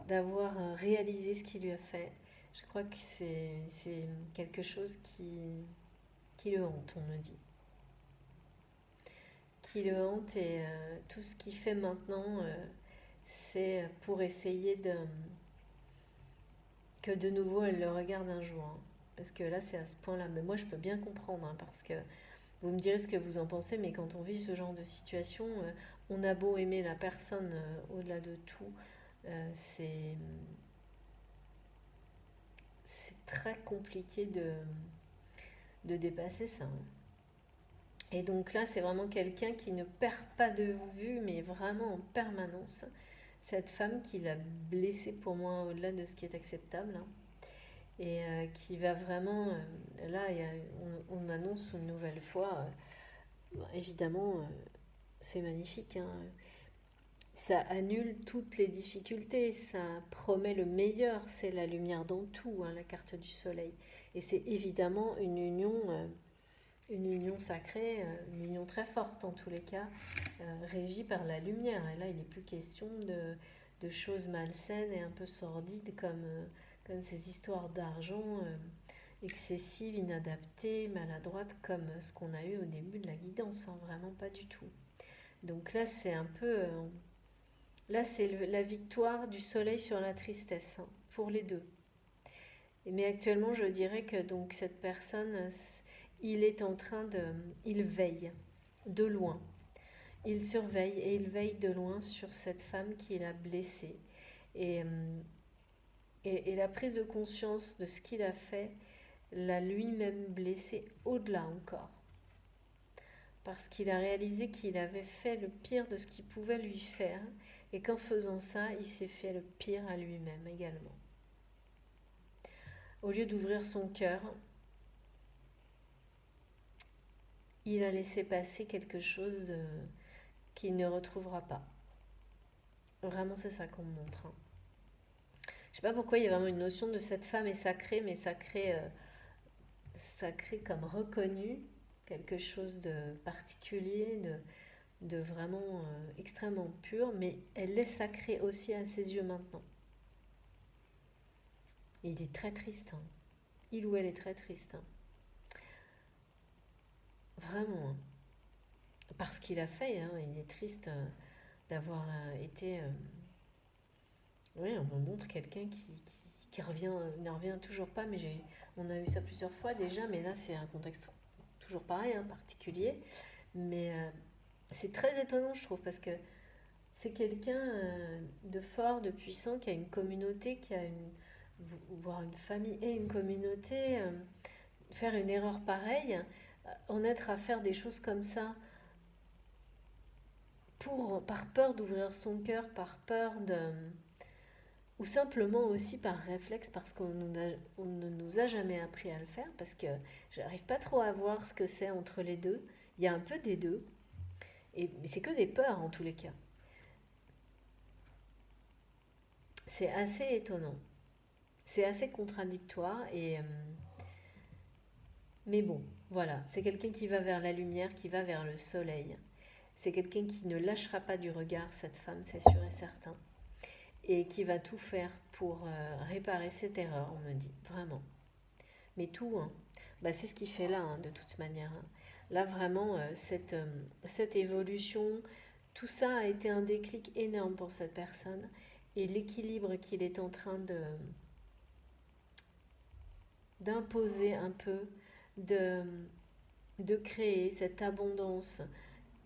d'avoir réalisé ce qu'il lui a fait. Je crois que c'est quelque chose qui le hante, on me dit. Qui le hante et tout ce qu'il fait maintenant, c'est pour essayer que de nouveau elle le regarde un jour, hein. Parce que là, c'est à ce point-là. Mais moi, je peux bien comprendre, hein, parce que vous me direz ce que vous en pensez, mais quand on vit ce genre de situation, on a beau aimer la personne au-delà de tout, c'est très compliqué de dépasser ça, hein. Et donc là, c'est vraiment quelqu'un qui ne perd pas de vue, mais vraiment en permanence, cette femme qui l'a blessée pour moi au-delà de ce qui est acceptable, hein. Et qui va vraiment... là, on annonce une nouvelle fois, évidemment, c'est magnifique, hein. Ça annule toutes les difficultés, ça promet le meilleur, c'est la lumière dans tout, hein, la carte du soleil. Et c'est évidemment une union sacrée, une union très forte en tous les cas, régie par la lumière. Et là, il n'est plus question de choses malsaines et un peu sordides comme ces histoires d'argent excessives, inadaptées, maladroites, comme ce qu'on a eu au début de la guidance, hein, vraiment pas du tout. Donc là, c'est un peu... là, c'est la victoire du soleil sur la tristesse, hein, pour les deux. Mais actuellement, je dirais que donc cette personne, il est en train de... Il veille de loin. Il surveille et il veille de loin sur cette femme qu'il a blessée. Et, et la prise de conscience de ce qu'il a fait l'a lui-même blessé au-delà encore. Parce qu'il a réalisé qu'il avait fait le pire de ce qu'il pouvait lui faire et qu'en faisant ça, il s'est fait le pire à lui-même également. Au lieu d'ouvrir son cœur, il a laissé passer quelque chose qu'il ne retrouvera pas. Vraiment, c'est ça qu'on me montre, hein. Je sais pas pourquoi il y a vraiment une notion de cette femme est sacrée, mais sacrée comme reconnue, quelque chose de particulier, de vraiment extrêmement pur, mais elle est sacrée aussi à ses yeux maintenant. Et il est très triste, hein. Il ou elle est très triste, hein. Vraiment, hein. Parce qu'il a fait, hein. Il est triste d'avoir été... oui, on me montre quelqu'un qui revient, ne revient toujours pas, mais on a eu ça plusieurs fois déjà, mais là c'est un contexte toujours pareil, hein, particulier. Mais c'est très étonnant, je trouve, parce que c'est quelqu'un de fort, de puissant, qui a une communauté, voire une famille et une communauté. Faire une erreur pareille, en être à faire des choses comme ça, par peur d'ouvrir son cœur, par peur de... Ou simplement aussi par réflexe, parce on ne nous a jamais appris à le faire, parce que j'arrive pas trop à voir ce que c'est entre les deux. Il y a un peu des deux, mais c'est que des peurs en tous les cas. C'est assez étonnant. C'est assez contradictoire, mais bon, voilà. C'est quelqu'un qui va vers la lumière, qui va vers le soleil. C'est quelqu'un qui ne lâchera pas du regard cette femme, c'est sûr et certain. Et qui va tout faire pour réparer cette erreur, on me dit, vraiment. Mais tout, hein. Bah, c'est ce qu'il fait là, hein, de toute manière, hein. Là, vraiment, cette évolution, tout ça a été un déclic énorme pour cette personne. Et l'équilibre qu'il est en train d'imposer un peu, de, de créer cette abondance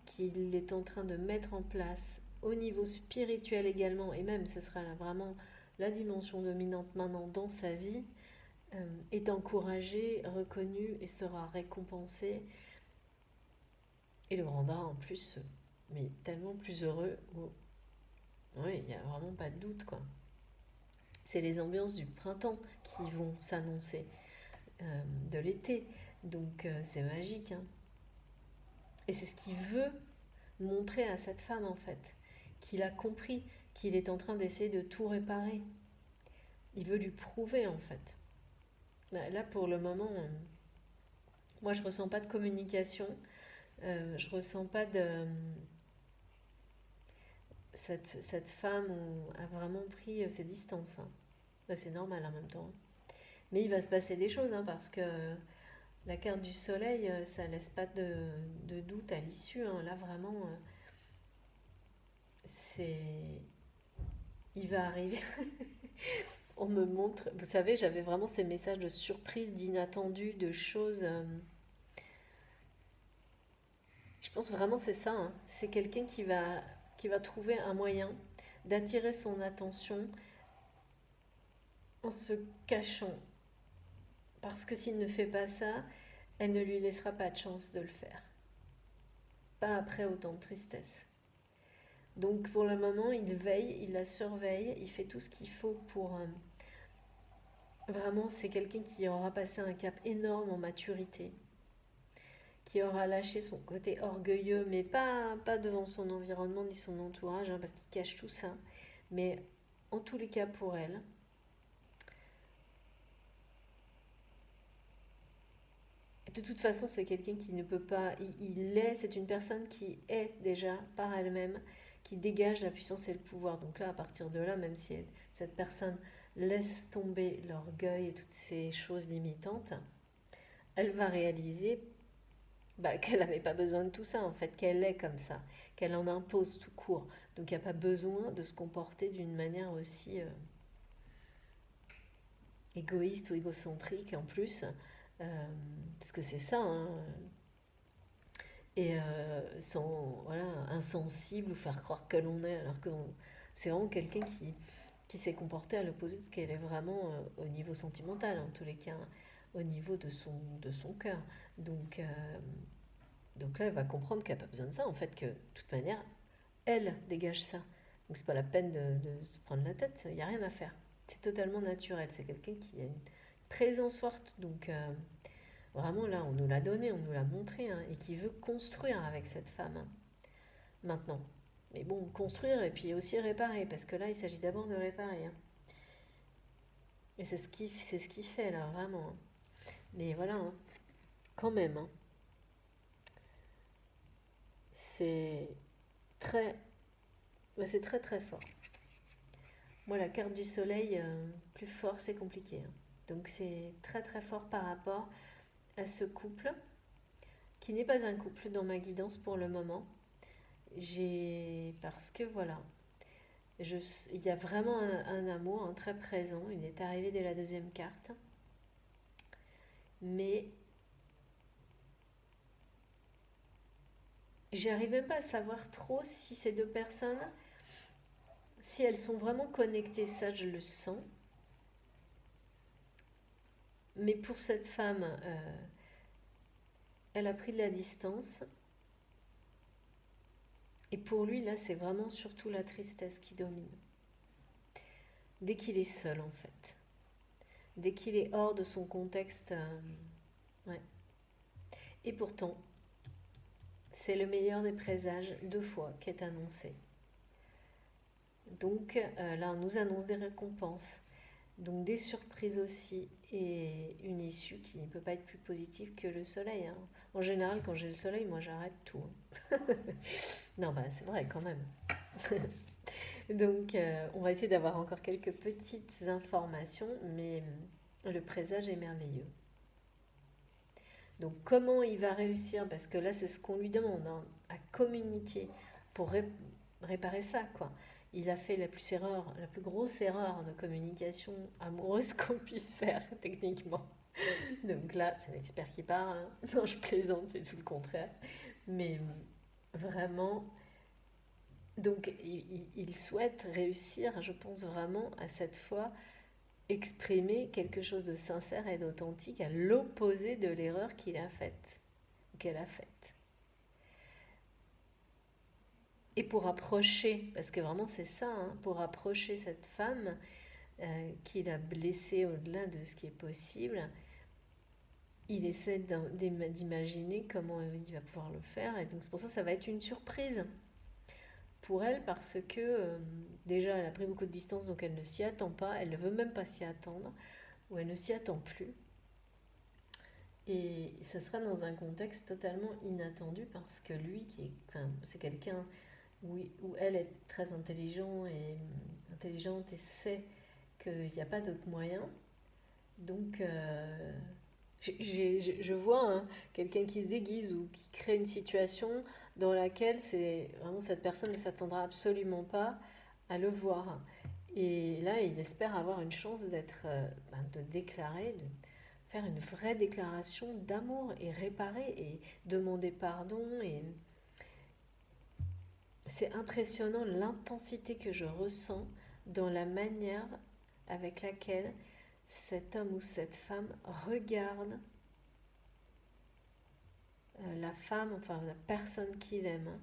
qu'il est en train de mettre en place au niveau spirituel également, et même ce sera vraiment la dimension dominante maintenant dans sa vie, est encouragé, reconnu et sera récompensé et le rendra en plus mais tellement plus heureux. Oui, il n'y a vraiment pas de doute, quoi. C'est les ambiances du printemps qui vont s'annoncer, de l'été, donc c'est magique, hein. Et c'est ce qu'il veut montrer à cette femme en fait, qu'il a compris, qu'il est en train d'essayer de tout réparer. Il veut lui prouver en fait. Là pour le moment, moi je ressens pas de communication, je ressens pas de... Cette femme a vraiment pris ses distances, hein. Bah, c'est normal en même temps. Mais il va se passer des choses, hein, parce que la carte du soleil, ça laisse pas de doute à l'issue, hein. Là vraiment, c'est... Il va arriver. On me montre, vous savez, j'avais vraiment ces messages de surprise, d'inattendu, de choses. Je pense vraiment c'est ça, hein. C'est quelqu'un qui va trouver un moyen d'attirer son attention en se cachant. Parce que s'il ne fait pas ça, elle ne lui laissera pas de chance de le faire. Pas après autant de tristesse. Donc pour le moment, il veille, il la surveille, il fait tout ce qu'il faut pour... vraiment, c'est quelqu'un qui aura passé un cap énorme en maturité, qui aura lâché son côté orgueilleux, mais pas devant son environnement ni son entourage, hein, parce qu'il cache tout ça. Mais en tous les cas pour elle, de toute façon, c'est quelqu'un qui ne peut pas, c'est une personne qui est déjà par elle-même, qui dégage la puissance et le pouvoir. Donc là, à partir de là, même si cette personne laisse tomber l'orgueil et toutes ces choses limitantes, elle va réaliser qu'elle n'avait pas besoin de tout ça, en fait, qu'elle est comme ça, qu'elle en impose tout court. Donc il n'y a pas besoin de se comporter d'une manière aussi égoïste ou égocentrique en plus, parce que c'est ça, hein, et sans, voilà, insensible ou faire croire que l'on est, alors que c'est vraiment quelqu'un qui s'est comporté à l'opposé de ce qu'elle est vraiment au niveau sentimental, en tous les cas, au niveau de son cœur. Donc, donc là, elle va comprendre qu'elle n'a pas besoin de ça, en fait, que de toute manière, elle dégage ça. Donc c'est pas la peine de se prendre la tête, il n'y a rien à faire. C'est totalement naturel, c'est quelqu'un qui a une présence forte, donc vraiment là, on nous l'a donné, on nous l'a montré, hein, et qui veut construire avec cette femme, hein, maintenant. Mais bon, construire et puis aussi réparer, parce que là, il s'agit d'abord de réparer, hein. Et c'est ce qu'il fait là, vraiment, hein. Mais voilà, hein, quand même, hein, c'est très, c'est très très fort. Moi, la carte du soleil, plus fort, c'est compliqué, hein. Donc c'est très très fort par rapport à ce couple, qui n'est pas un couple dans ma guidance pour le moment. Parce que voilà, il y a vraiment un amour, hein, très présent. Il est arrivé dès la deuxième carte. Mais j'arrive même pas à savoir trop si ces deux personnes, si elles sont vraiment connectées, ça je le sens. Mais pour cette femme, elle a pris de la distance. Et pour lui, là, c'est vraiment surtout la tristesse qui domine. Dès qu'il est seul, en fait. Dès qu'il est hors de son contexte. Ouais. Et pourtant, c'est le meilleur des présages, 2 fois, qui est annoncé. Donc là, on nous annonce des récompenses. Donc des surprises aussi. Et une issue qui ne peut pas être plus positive que le soleil, hein. En général, quand j'ai le soleil, moi, j'arrête tout, hein. Non, c'est vrai quand même. Donc, on va essayer d'avoir encore quelques petites informations, mais le présage est merveilleux. Donc, comment il va réussir? Parce que là, c'est ce qu'on lui demande, hein, à communiquer pour réparer ça, quoi. Il a fait la plus grosse erreur de communication amoureuse qu'on puisse faire, techniquement. Donc là, c'est l'expert qui parle, hein. Non, je plaisante, c'est tout le contraire. Mais vraiment, donc il souhaite réussir, je pense vraiment, à cette fois, exprimer quelque chose de sincère et d'authentique à l'opposé de l'erreur qu'elle a faite. Et pour approcher, parce que vraiment c'est ça, hein, pour approcher cette femme qu'il a blessée au-delà de ce qui est possible, il essaie d'imaginer comment il va pouvoir le faire. Et donc c'est pour ça que ça va être une surprise pour elle, parce que déjà elle a pris beaucoup de distance, donc elle ne s'y attend pas, elle ne veut même pas s'y attendre, ou elle ne s'y attend plus. Et ça sera dans un contexte totalement inattendu, parce que lui, c'est quelqu'un où elle est très intelligente et sait qu'il n'y a pas d'autre moyen. Donc, je vois, hein, quelqu'un qui se déguise ou qui crée une situation dans laquelle vraiment cette personne ne s'attendra absolument pas à le voir. Et là, il espère avoir une chance de déclarer, de faire une vraie déclaration d'amour et réparer et demander pardon. Et c'est impressionnant l'intensité que je ressens dans la manière avec laquelle cet homme ou cette femme regarde la femme, enfin la personne qu'il aime,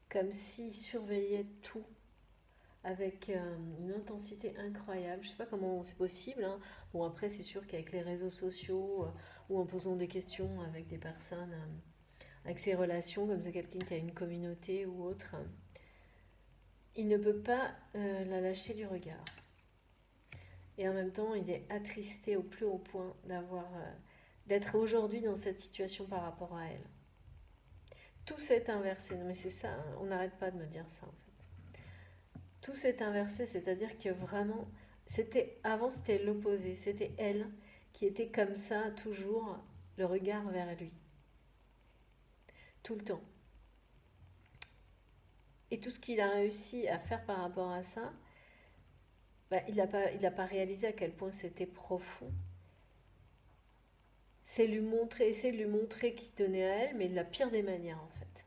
comme s'il surveillait tout, avec une intensité incroyable. Je sais pas comment c'est possible, hein. Bon, après, c'est sûr qu'avec les réseaux sociaux ou en posant des questions avec des personnes, avec ses relations, comme c'est quelqu'un qui a une communauté ou autre, il ne peut pas la lâcher du regard. Et en même temps, il est attristé au plus haut point d'être aujourd'hui dans cette situation par rapport à elle. Tout s'est inversé. Non, mais c'est ça, hein, on n'arrête pas de me dire ça en fait. Tout s'est inversé, c'est-à-dire que vraiment, avant c'était l'opposé. C'était elle qui était comme ça, toujours le regard vers lui. Tout le temps. Et tout ce qu'il a réussi à faire par rapport à ça, bah, il n'a pas réalisé à quel point c'était profond. C'est essayer de lui montrer qu'il tenait à elle, mais de la pire des manières en fait.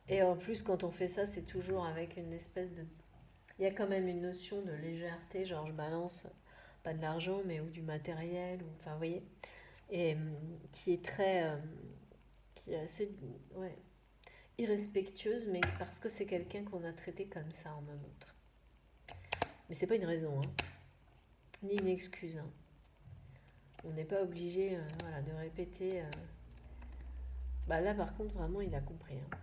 Et en plus, quand on fait ça, c'est toujours avec une espèce de... Il y a quand même une notion de légèreté, genre je balance pas de l'argent, mais ou du matériel, ou, enfin, vous voyez, et qui est qui est assez, ouais, irrespectueuse, mais parce que c'est quelqu'un qu'on a traité comme ça, on me montre. Mais c'est pas une raison, hein, ni une excuse, hein. On n'est pas obligé, voilà, de répéter. Bah là, par contre, vraiment, il a compris, hein.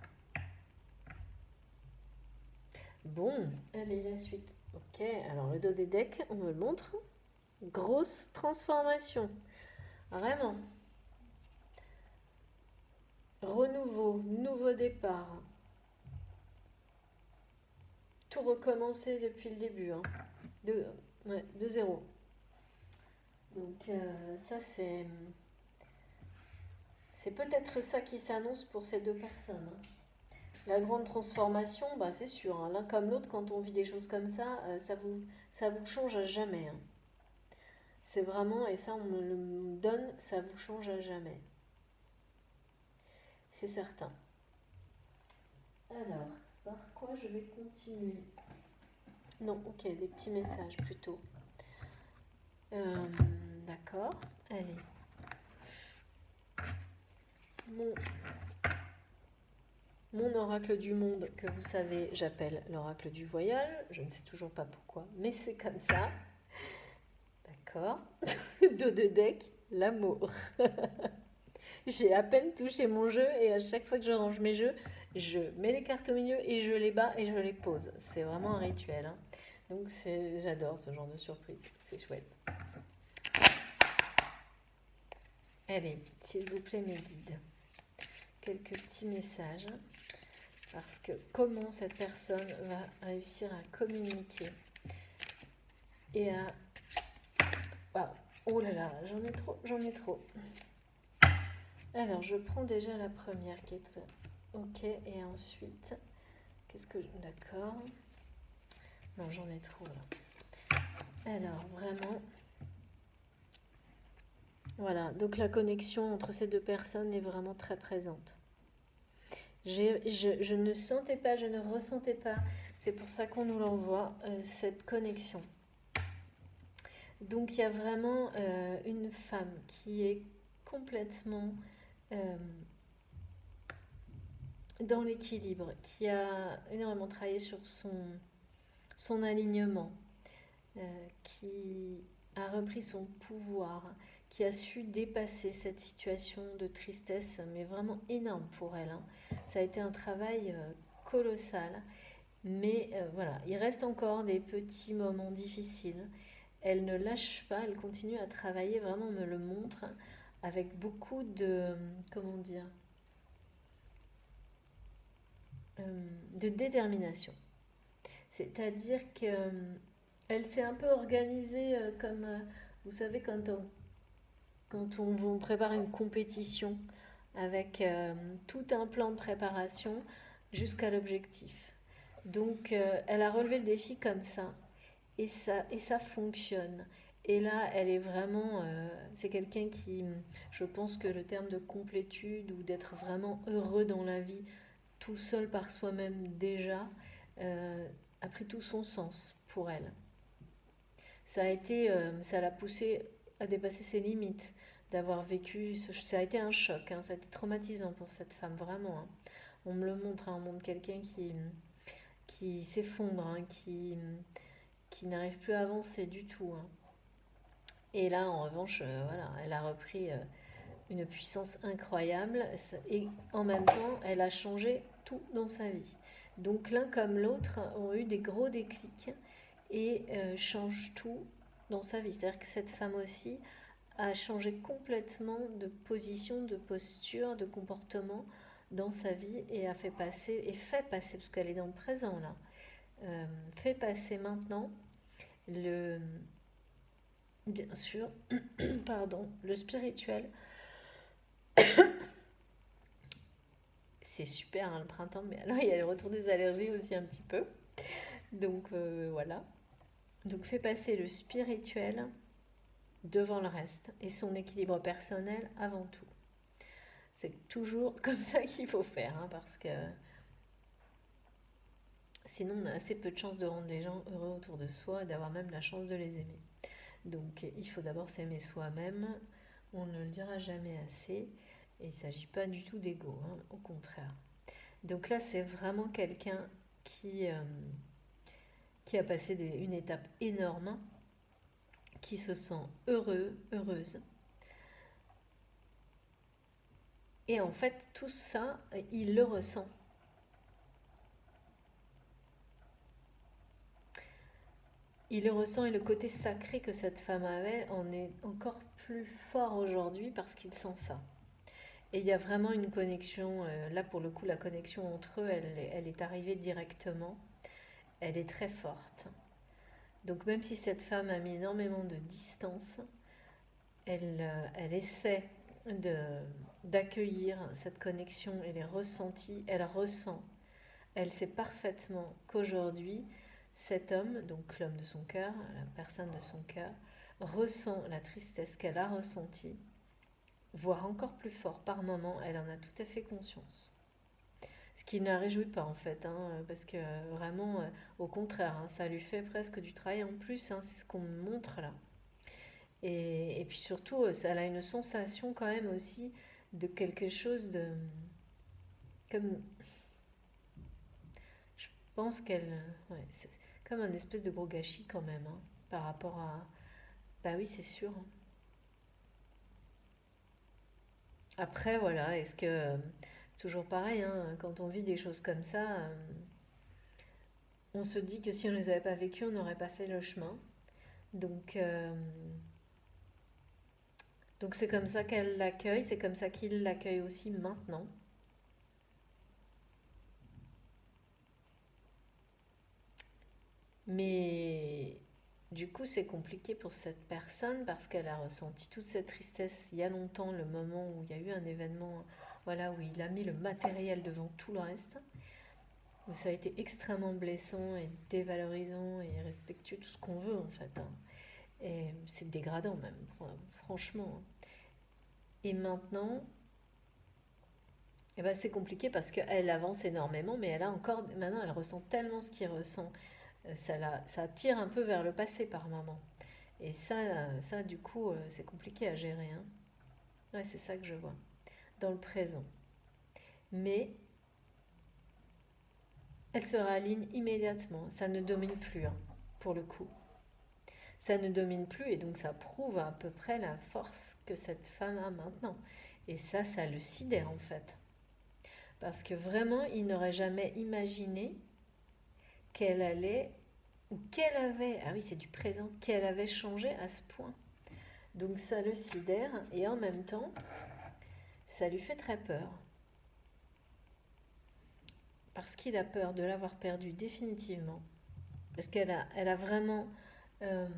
Bon, allez, la suite. Ok, alors le dos des decks, on me le montre. Grosse transformation. Vraiment. Renouveau, nouveau départ. Tout recommencer depuis le début, hein. De zéro. Donc ça, c'est peut-être ça qui s'annonce pour ces deux personnes, hein. La grande transformation, bah, c'est sûr, hein, l'un comme l'autre, quand on vit des choses comme ça, ça vous change à jamais, hein. C'est vraiment, et ça on me le donne, ça vous change à jamais. C'est certain. Alors, par quoi je vais continuer? Non, ok, des petits messages plutôt. D'accord, allez. Mon oracle du monde, que vous savez, j'appelle l'oracle du voyage. Je ne sais toujours pas pourquoi, mais c'est comme ça. D'accord. Dos de deck, l'amour. J'ai à peine touché mon jeu et à chaque fois que je range mes jeux, je mets les cartes au milieu et je les bats et je les pose. C'est vraiment un rituel, hein. Donc j'adore ce genre de surprise. C'est chouette. Allez, s'il vous plaît, mes guides. Quelques petits messages. Parce que comment cette personne va réussir à communiquer et à... Wow. Oh là là, j'en ai trop, j'en ai trop. Alors, je prends déjà la première qui est ok, et ensuite, qu'est-ce que... D'accord. Non, j'en ai trop là. Alors, vraiment... Voilà, donc la connexion entre ces deux personnes est vraiment très présente. Je ne sentais pas, je ne ressentais pas, c'est pour ça qu'on nous l'envoie, cette connexion. Donc il y a vraiment une femme qui est complètement dans l'équilibre, qui a énormément travaillé sur son alignement, qui a repris son pouvoir, qui a su dépasser cette situation de tristesse, mais vraiment énorme pour elle, hein. Ça a été un travail colossal, mais voilà, il reste encore des petits moments difficiles. Elle ne lâche pas, elle continue à travailler, vraiment on me le montre, avec beaucoup de, comment dire, de détermination. C'est-à-dire que elle s'est un peu organisée comme, vous savez, quand on prépare une compétition avec tout un plan de préparation jusqu'à l'objectif. Donc, elle a relevé le défi comme ça, et ça fonctionne. Et là, elle est vraiment, c'est quelqu'un qui, je pense que le terme de complétude ou d'être vraiment heureux dans la vie, tout seul par soi-même déjà, a pris tout son sens pour elle. Ça l'a poussée à dépasser ses limites, d'avoir vécu, ça a été un choc, hein, ça a été traumatisant pour cette femme, vraiment, hein. On me le montre, hein, on montre quelqu'un qui s'effondre, hein, qui n'arrive plus à avancer du tout, hein. Et là, en revanche, voilà, elle a repris une puissance incroyable et en même temps, elle a changé tout dans sa vie. Donc l'un comme l'autre ont eu des gros déclics et changent tout dans sa vie. C'est-à-dire que cette femme aussi a changé complètement de position, de posture, de comportement dans sa vie et a fait passer, parce qu'elle est dans le présent là, fait passer maintenant le, bien sûr, pardon, le spirituel. C'est super, hein, le printemps, mais alors il y a le retour des allergies aussi un petit peu. Donc voilà. Donc fait passer le spirituel devant le reste et son équilibre personnel avant tout. C'est toujours comme ça qu'il faut faire, hein, parce que sinon on a assez peu de chances de rendre les gens heureux autour de soi et d'avoir même la chance de les aimer. Donc il faut d'abord s'aimer soi-même, on ne le dira jamais assez, et il ne s'agit pas du tout d'ego, hein, au contraire. Donc là c'est vraiment quelqu'un qui a passé une étape énorme, qui se sent heureux, heureuse. Et en fait, tout ça, il le ressent. Il le ressent et le côté sacré que cette femme avait en est encore plus fort aujourd'hui parce qu'il sent ça. Et il y a vraiment une connexion, là pour le coup, la connexion entre eux, elle est arrivée directement. Elle est très forte. Donc même si cette femme a mis énormément de distance, elle essaie de, d'accueillir cette connexion et les ressentis. Elle ressent, elle sait parfaitement qu'aujourd'hui, cet homme, donc l'homme de son cœur, la personne de son cœur, ressent la tristesse qu'elle a ressentie, voire encore plus fort par moment, elle en a tout à fait conscience. Ce qui ne la réjouit pas en fait, hein, parce que vraiment, au contraire, hein, ça lui fait presque du travail en plus, hein, c'est ce qu'on me montre là. Et puis surtout, elle a une sensation quand même aussi de quelque chose de... Comme, je pense qu'elle... Ouais, c'est comme un espèce de gros gâchis quand même, hein, par rapport à... Bah oui, c'est sûr, hein. Après, voilà, est-ce que... Toujours pareil, hein, quand on vit des choses comme ça, on se dit que si on ne les avait pas vécues, on n'aurait pas fait le chemin. Donc, donc c'est comme ça qu'elle l'accueille, c'est comme ça qu'il l'accueille aussi maintenant. Mais du coup, c'est compliqué pour cette personne parce qu'elle a ressenti toute cette tristesse il y a longtemps, le moment où il y a eu un événement, voilà, où il a mis le matériel devant tout le reste, où ça a été extrêmement blessant et dévalorisant et irrespectueux, tout ce qu'on veut en fait, hein. Et c'est dégradant même, franchement. Et maintenant, eh ben, c'est compliqué parce qu'elle avance énormément, mais elle a encore, maintenant, elle ressent tellement ce qu'il ressent. Ça tire un peu vers le passé par moment. Et ça du coup, c'est compliqué à gérer, hein. Ouais, c'est ça que je vois. Dans le présent. Mais elle se réaligne immédiatement. Ça ne domine plus, hein, pour le coup. Ça ne domine plus et donc ça prouve à peu près la force que cette femme a maintenant. Et ça le sidère en fait. Parce que vraiment, il n'aurait jamais imaginé qu'elle allait, ou qu'elle avait, ah oui, c'est du présent, qu'elle avait changé à ce point. Donc ça le sidère et en même temps, ça lui fait très peur. Parce qu'il a peur de l'avoir perdue définitivement. Parce elle a vraiment euh,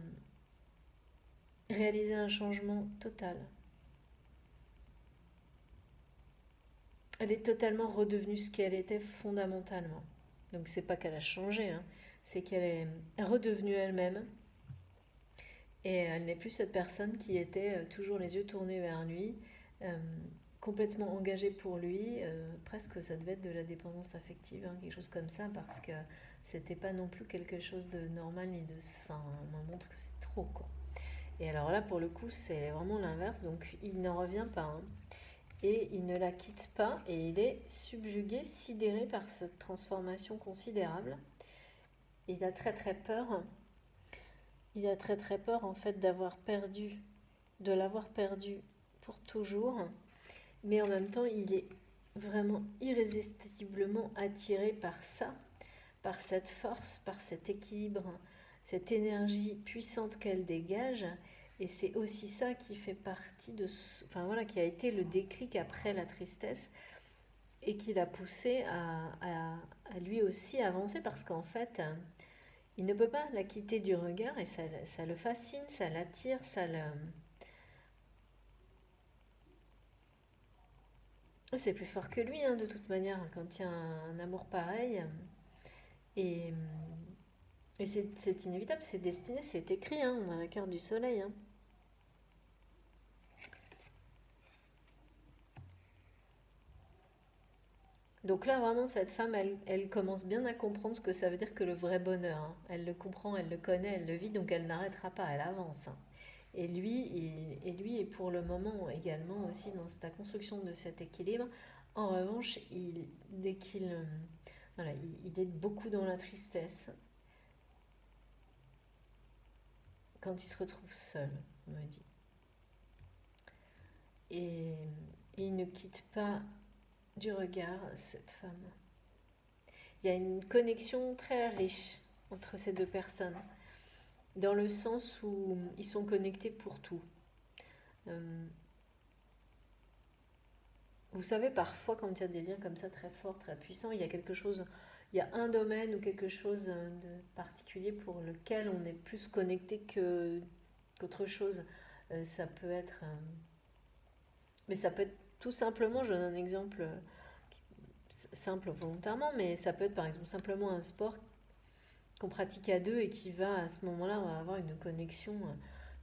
réalisé un changement total. Elle est totalement redevenue ce qu'elle était fondamentalement. Donc c'est pas qu'elle a changé, hein, c'est qu'elle est redevenue elle-même. Et elle n'est plus cette personne qui était toujours les yeux tournés vers lui, euh, complètement engagée pour lui. Presque ça devait être de la dépendance affective, hein, quelque chose comme ça, parce que c'était pas non plus quelque chose de normal ni de sain. On en montre que c'est trop, quoi. Et alors là, pour le coup, c'est vraiment l'inverse, donc il n'en revient pas, hein. et il ne la quitte pas et il est subjugué, sidéré par cette transformation considérable. Il a très très peur. Il a très très peur en fait de l'avoir perdu pour toujours. Mais en même temps, il est vraiment irrésistiblement attiré par ça, par cette force, par cet équilibre, cette énergie puissante qu'elle dégage. Et c'est aussi ça qui fait partie enfin voilà, qui a été le déclic après la tristesse et qui l'a poussé à lui aussi avancer parce qu'en fait, il ne peut pas la quitter du regard et ça le fascine, ça l'attire, ça le... C'est plus fort que lui, hein, de toute manière, quand il y a un amour pareil. Et, et c'est inévitable, c'est destiné, c'est écrit, hein, on a la carte du soleil. Hein. Donc là, vraiment, cette femme, elle commence bien à comprendre ce que ça veut dire que le vrai bonheur. Hein. Elle le comprend, elle le connaît, elle le vit, donc elle n'arrêtera pas, elle avance. Hein. Et lui est pour le moment également aussi dans la construction de cet équilibre. En revanche, dès qu'il voilà, il est beaucoup dans la tristesse quand il se retrouve seul, on me dit. Et, et il ne quitte pas du regard cette femme. Il y a une connexion très riche entre ces deux personnes, dans le sens où ils sont connectés pour tout. Euh, Vous savez, parfois, quand il y a des liens comme ça très forts, très puissants, il y a quelque chose, il y a un domaine ou quelque chose de particulier pour lequel on est plus connecté qu'autre chose. Ça peut être... mais ça peut être tout simplement, je donne un exemple simple volontairement, mais ça peut être par exemple simplement un sport qu'on pratique à deux et qui va, à ce moment-là, on va avoir une connexion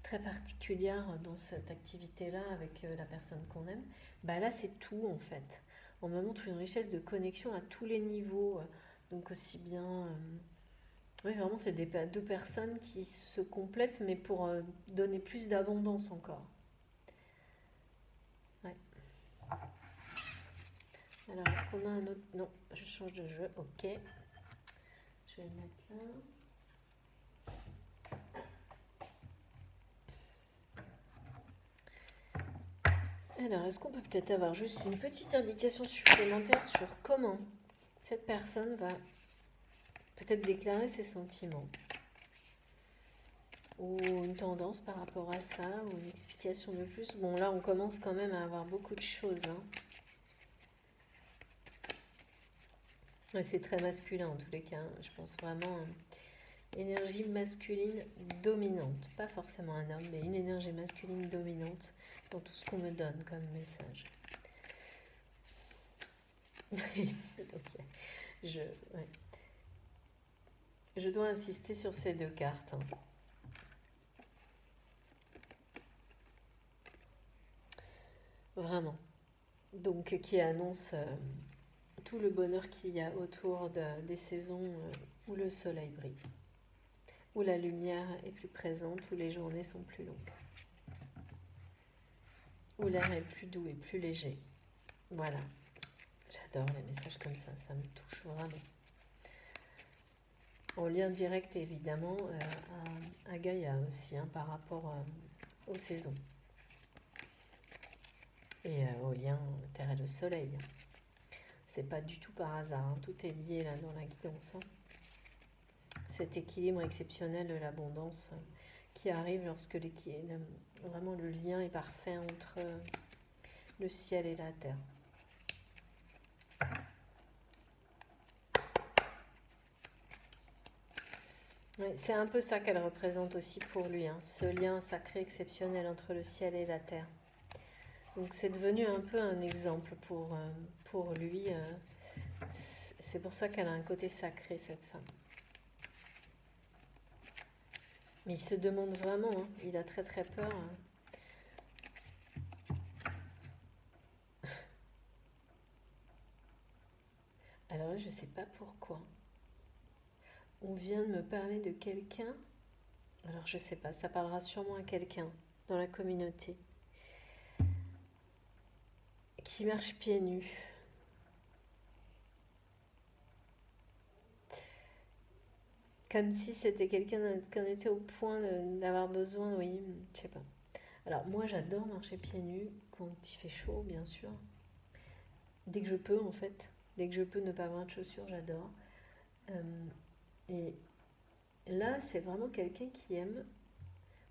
très particulière dans cette activité-là avec la personne qu'on aime, bah là c'est tout en fait. On me montre une richesse de connexion à tous les niveaux, donc aussi bien... oui, vraiment, c'est deux personnes qui se complètent, mais pour donner plus d'abondance encore. Ouais. Alors, est-ce qu'on a un autre... Non, je change de jeu, ok. Je vais le mettre là. Alors, est-ce qu'on peut peut-être avoir juste une petite indication supplémentaire sur comment cette personne va peut-être déclarer ses sentiments ou une tendance par rapport à ça ou une explication de plus. Bon, là, on commence quand même à avoir beaucoup de choses. Hein. Ouais, c'est très masculin en tous les cas. Hein. Je pense vraiment énergie masculine dominante. Pas forcément un homme, mais une énergie masculine dominante dans tout ce qu'on me donne comme message. Donc, ouais. Je dois insister sur ces deux cartes. Hein. Vraiment. Donc, qui annonce tout le bonheur qu'il y a autour des saisons où le soleil brille, où la lumière est plus présente, où les journées sont plus longues, où l'air est plus doux et plus léger. Voilà. J'adore les messages comme ça me touche vraiment. En lien direct, évidemment, à Gaïa aussi, hein, par rapport aux saisons. Et au lien Terre et le Soleil. C'est pas du tout par hasard, hein, tout est lié là dans la guidance. Hein. Cet équilibre exceptionnel de l'abondance qui arrive lorsque vraiment le lien est parfait entre le ciel et la terre. Ouais, c'est un peu ça qu'elle représente aussi pour lui, hein, ce lien sacré exceptionnel entre le ciel et la terre. Donc c'est devenu un peu un exemple pour lui. C'est pour ça qu'elle a un côté sacré, cette femme. Mais il se demande vraiment, hein, il a très très peur. Hein. Alors là, je ne sais pas pourquoi. On vient de me parler de quelqu'un. Alors je ne sais pas, ça parlera sûrement à quelqu'un dans la communauté qui marche pieds nus. Comme si c'était quelqu'un qu'on était au point d'avoir besoin, oui, je sais pas. Alors moi j'adore marcher pieds nus quand il fait chaud, bien sûr. Dès que je peux en fait. Dès que je peux ne pas avoir de chaussures, j'adore. Euh, et là c'est vraiment quelqu'un qui aime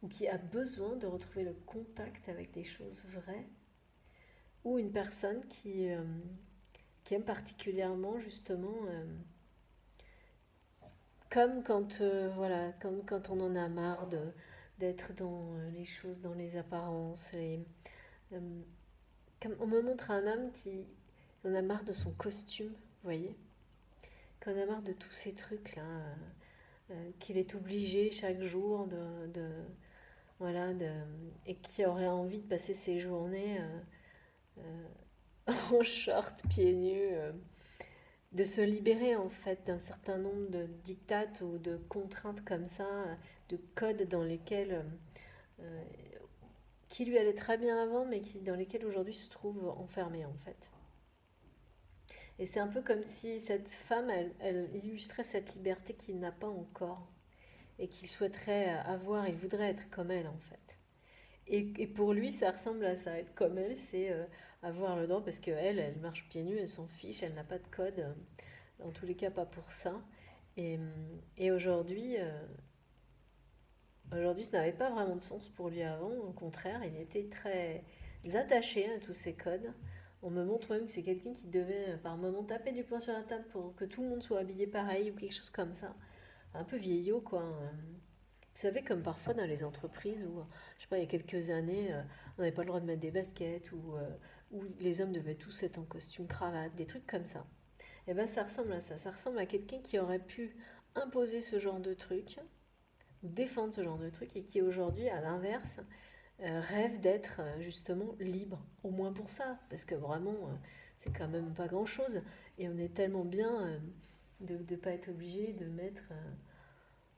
ou qui a besoin de retrouver le contact avec des choses vraies. Ou une personne qui aime particulièrement justement comme quand voilà comme quand on en a marre d'être dans les choses, dans les apparences, euh, comme on me montre un homme qui en a marre de son costume, vous voyez, qu'on a marre de tous ces trucs là, qu'il est obligé chaque jour voilà et qui aurait envie de passer ses journées en short, pieds nus, de se libérer en fait d'un certain nombre de dictates ou de contraintes comme ça, de codes dans lesquels euh, qui lui allaient très bien avant, mais dans lesquels aujourd'hui se trouve enfermé en fait. Et c'est un peu comme si cette femme, elle illustrait cette liberté qu'il n'a pas encore et qu'il souhaiterait avoir, il voudrait être comme elle en fait. Et pour lui, ça ressemble à ça, être comme elle, c'est avoir le droit, parce qu'elle, elle marche pieds nus, elle s'en fiche, elle n'a pas de code, en tous les cas pas pour ça. Et, et aujourd'hui, ça n'avait pas vraiment de sens pour lui avant, au contraire, il était très attaché à tous ces codes. On me montre même que c'est quelqu'un qui devait par moment taper du poing sur la table pour que tout le monde soit habillé pareil ou quelque chose comme ça. Un peu vieillot, quoi. Vous savez, comme parfois dans les entreprises où, je sais pas, il y a quelques années, on n'avait pas le droit de mettre des baskets où les hommes devaient tous être en costume cravate, des trucs comme ça. Et ben ça ressemble à ça. Ça ressemble à quelqu'un qui aurait pu imposer ce genre de truc, défendre ce genre de truc et qui aujourd'hui, à l'inverse, rêve d'être justement libre. Au moins pour ça, parce que vraiment, c'est quand même pas grand-chose. Et on est tellement bien de ne pas être obligé de mettre...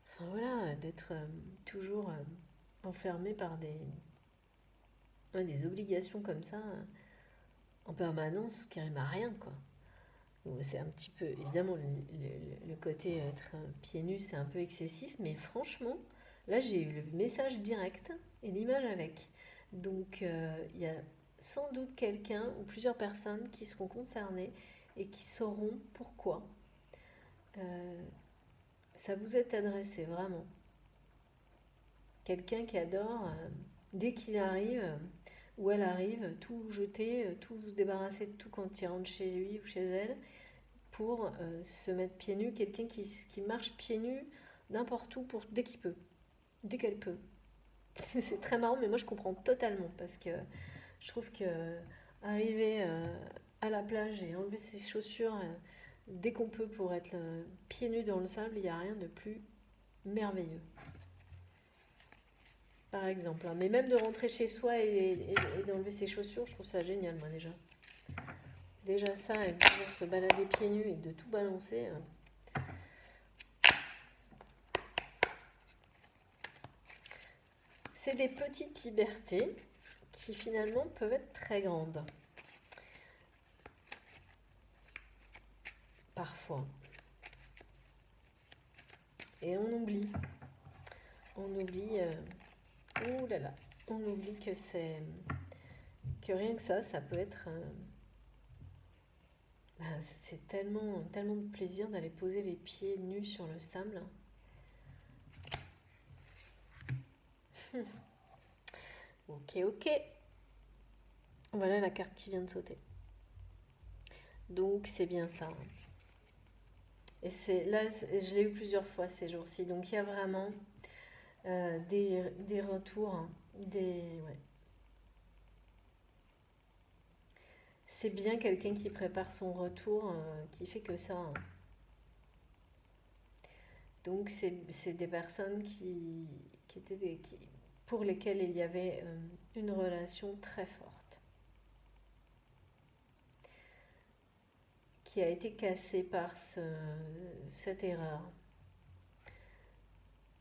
enfin voilà, d'être toujours enfermé par ouais, des obligations comme ça en permanence qui riment à rien, quoi. Bon, c'est un petit peu, évidemment, le côté être pieds nus, c'est un peu excessif, mais franchement, là, j'ai eu le message direct et l'image avec. Donc, il y a sans doute quelqu'un ou plusieurs personnes qui seront concernées et qui sauront pourquoi ça vous est adressé, vraiment. Quelqu'un qui adore, dès qu'il arrive, ou elle arrive, tout jeter, tout se débarrasser de tout quand il rentre chez lui ou chez elle, pour se mettre pieds nus, quelqu'un qui marche pieds nus n'importe où dès qu'il peut, dès qu'elle peut. C'est très marrant, mais moi je comprends totalement parce que je trouve que arriver à la plage et enlever ses chaussures dès qu'on peut pour être pieds nus dans le sable, il n'y a rien de plus merveilleux. Par exemple, hein. Mais même de rentrer chez soi et d'enlever ses chaussures, je trouve ça génial, moi déjà. Déjà ça, et de pouvoir se balader pieds nus et de tout balancer. C'est des petites libertés qui finalement peuvent être très grandes. Parfois. Et on oublie. On oublie. Ouh là là. On oublie que c'est. Que rien que ça peut être. C'est tellement, tellement de plaisir d'aller poser les pieds nus sur le sable. Ok, ok. Voilà la carte qui vient de sauter. Donc c'est bien ça. Et c'est là, je l'ai eu plusieurs fois ces jours-ci. Donc il y a vraiment des retours, hein, ouais. C'est bien quelqu'un qui prépare son retour, qui fait que ça, hein. Donc c'est des personnes qui étaient pour lesquelles il y avait une relation très forte, qui a été cassée par cette erreur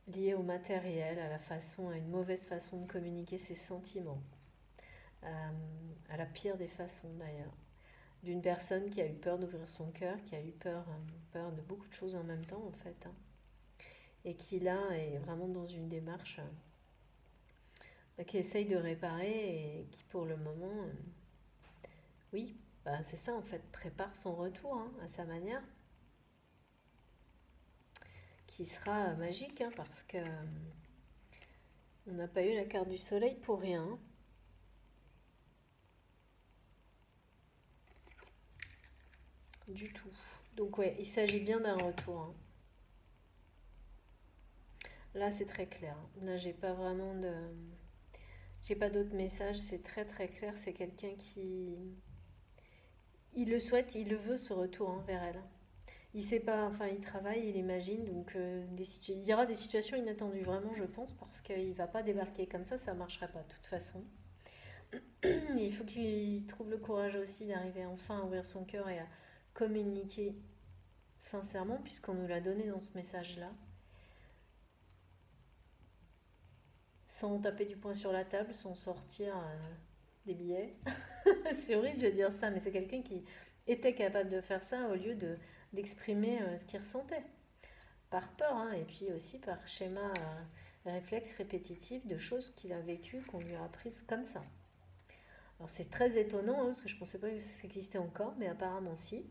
liée au matériel, à la façon, à une mauvaise façon de communiquer ses sentiments. à la pire des façons d'ailleurs. D'une personne qui a eu peur d'ouvrir son cœur, qui a eu peur de beaucoup de choses en même temps en fait, hein, et qui là est vraiment dans une démarche qui essaye de réparer et qui pour le moment, oui, bah, c'est ça en fait, prépare son retour hein, à sa manière, qui sera magique hein, parce que on n'a pas eu la carte du soleil pour rien, hein. Du tout. Donc ouais, il s'agit bien d'un retour, hein. Là, c'est très clair. Là, j'ai pas d'autres messages. C'est très très clair. C'est quelqu'un qui, il le souhaite, il le veut ce retour hein, vers elle. Il sait pas, enfin, il travaille, il imagine. Donc, il y aura des situations inattendues, vraiment, je pense, parce qu'il va pas débarquer comme ça marcherait pas de toute façon. Il faut qu'il trouve le courage aussi d'arriver enfin à ouvrir son cœur et à communiquer sincèrement, puisqu'on nous l'a donné dans ce message-là, sans taper du poing sur la table, sans sortir des billets. C'est horrible de dire ça, mais c'est quelqu'un qui était capable de faire ça au lieu d'exprimer ce qu'il ressentait. Par peur, hein, et puis aussi par schéma réflexe répétitif de choses qu'il a vécues, qu'on lui a apprises comme ça. Alors c'est très étonnant, hein, parce que je ne pensais pas que ça existait encore, mais apparemment si.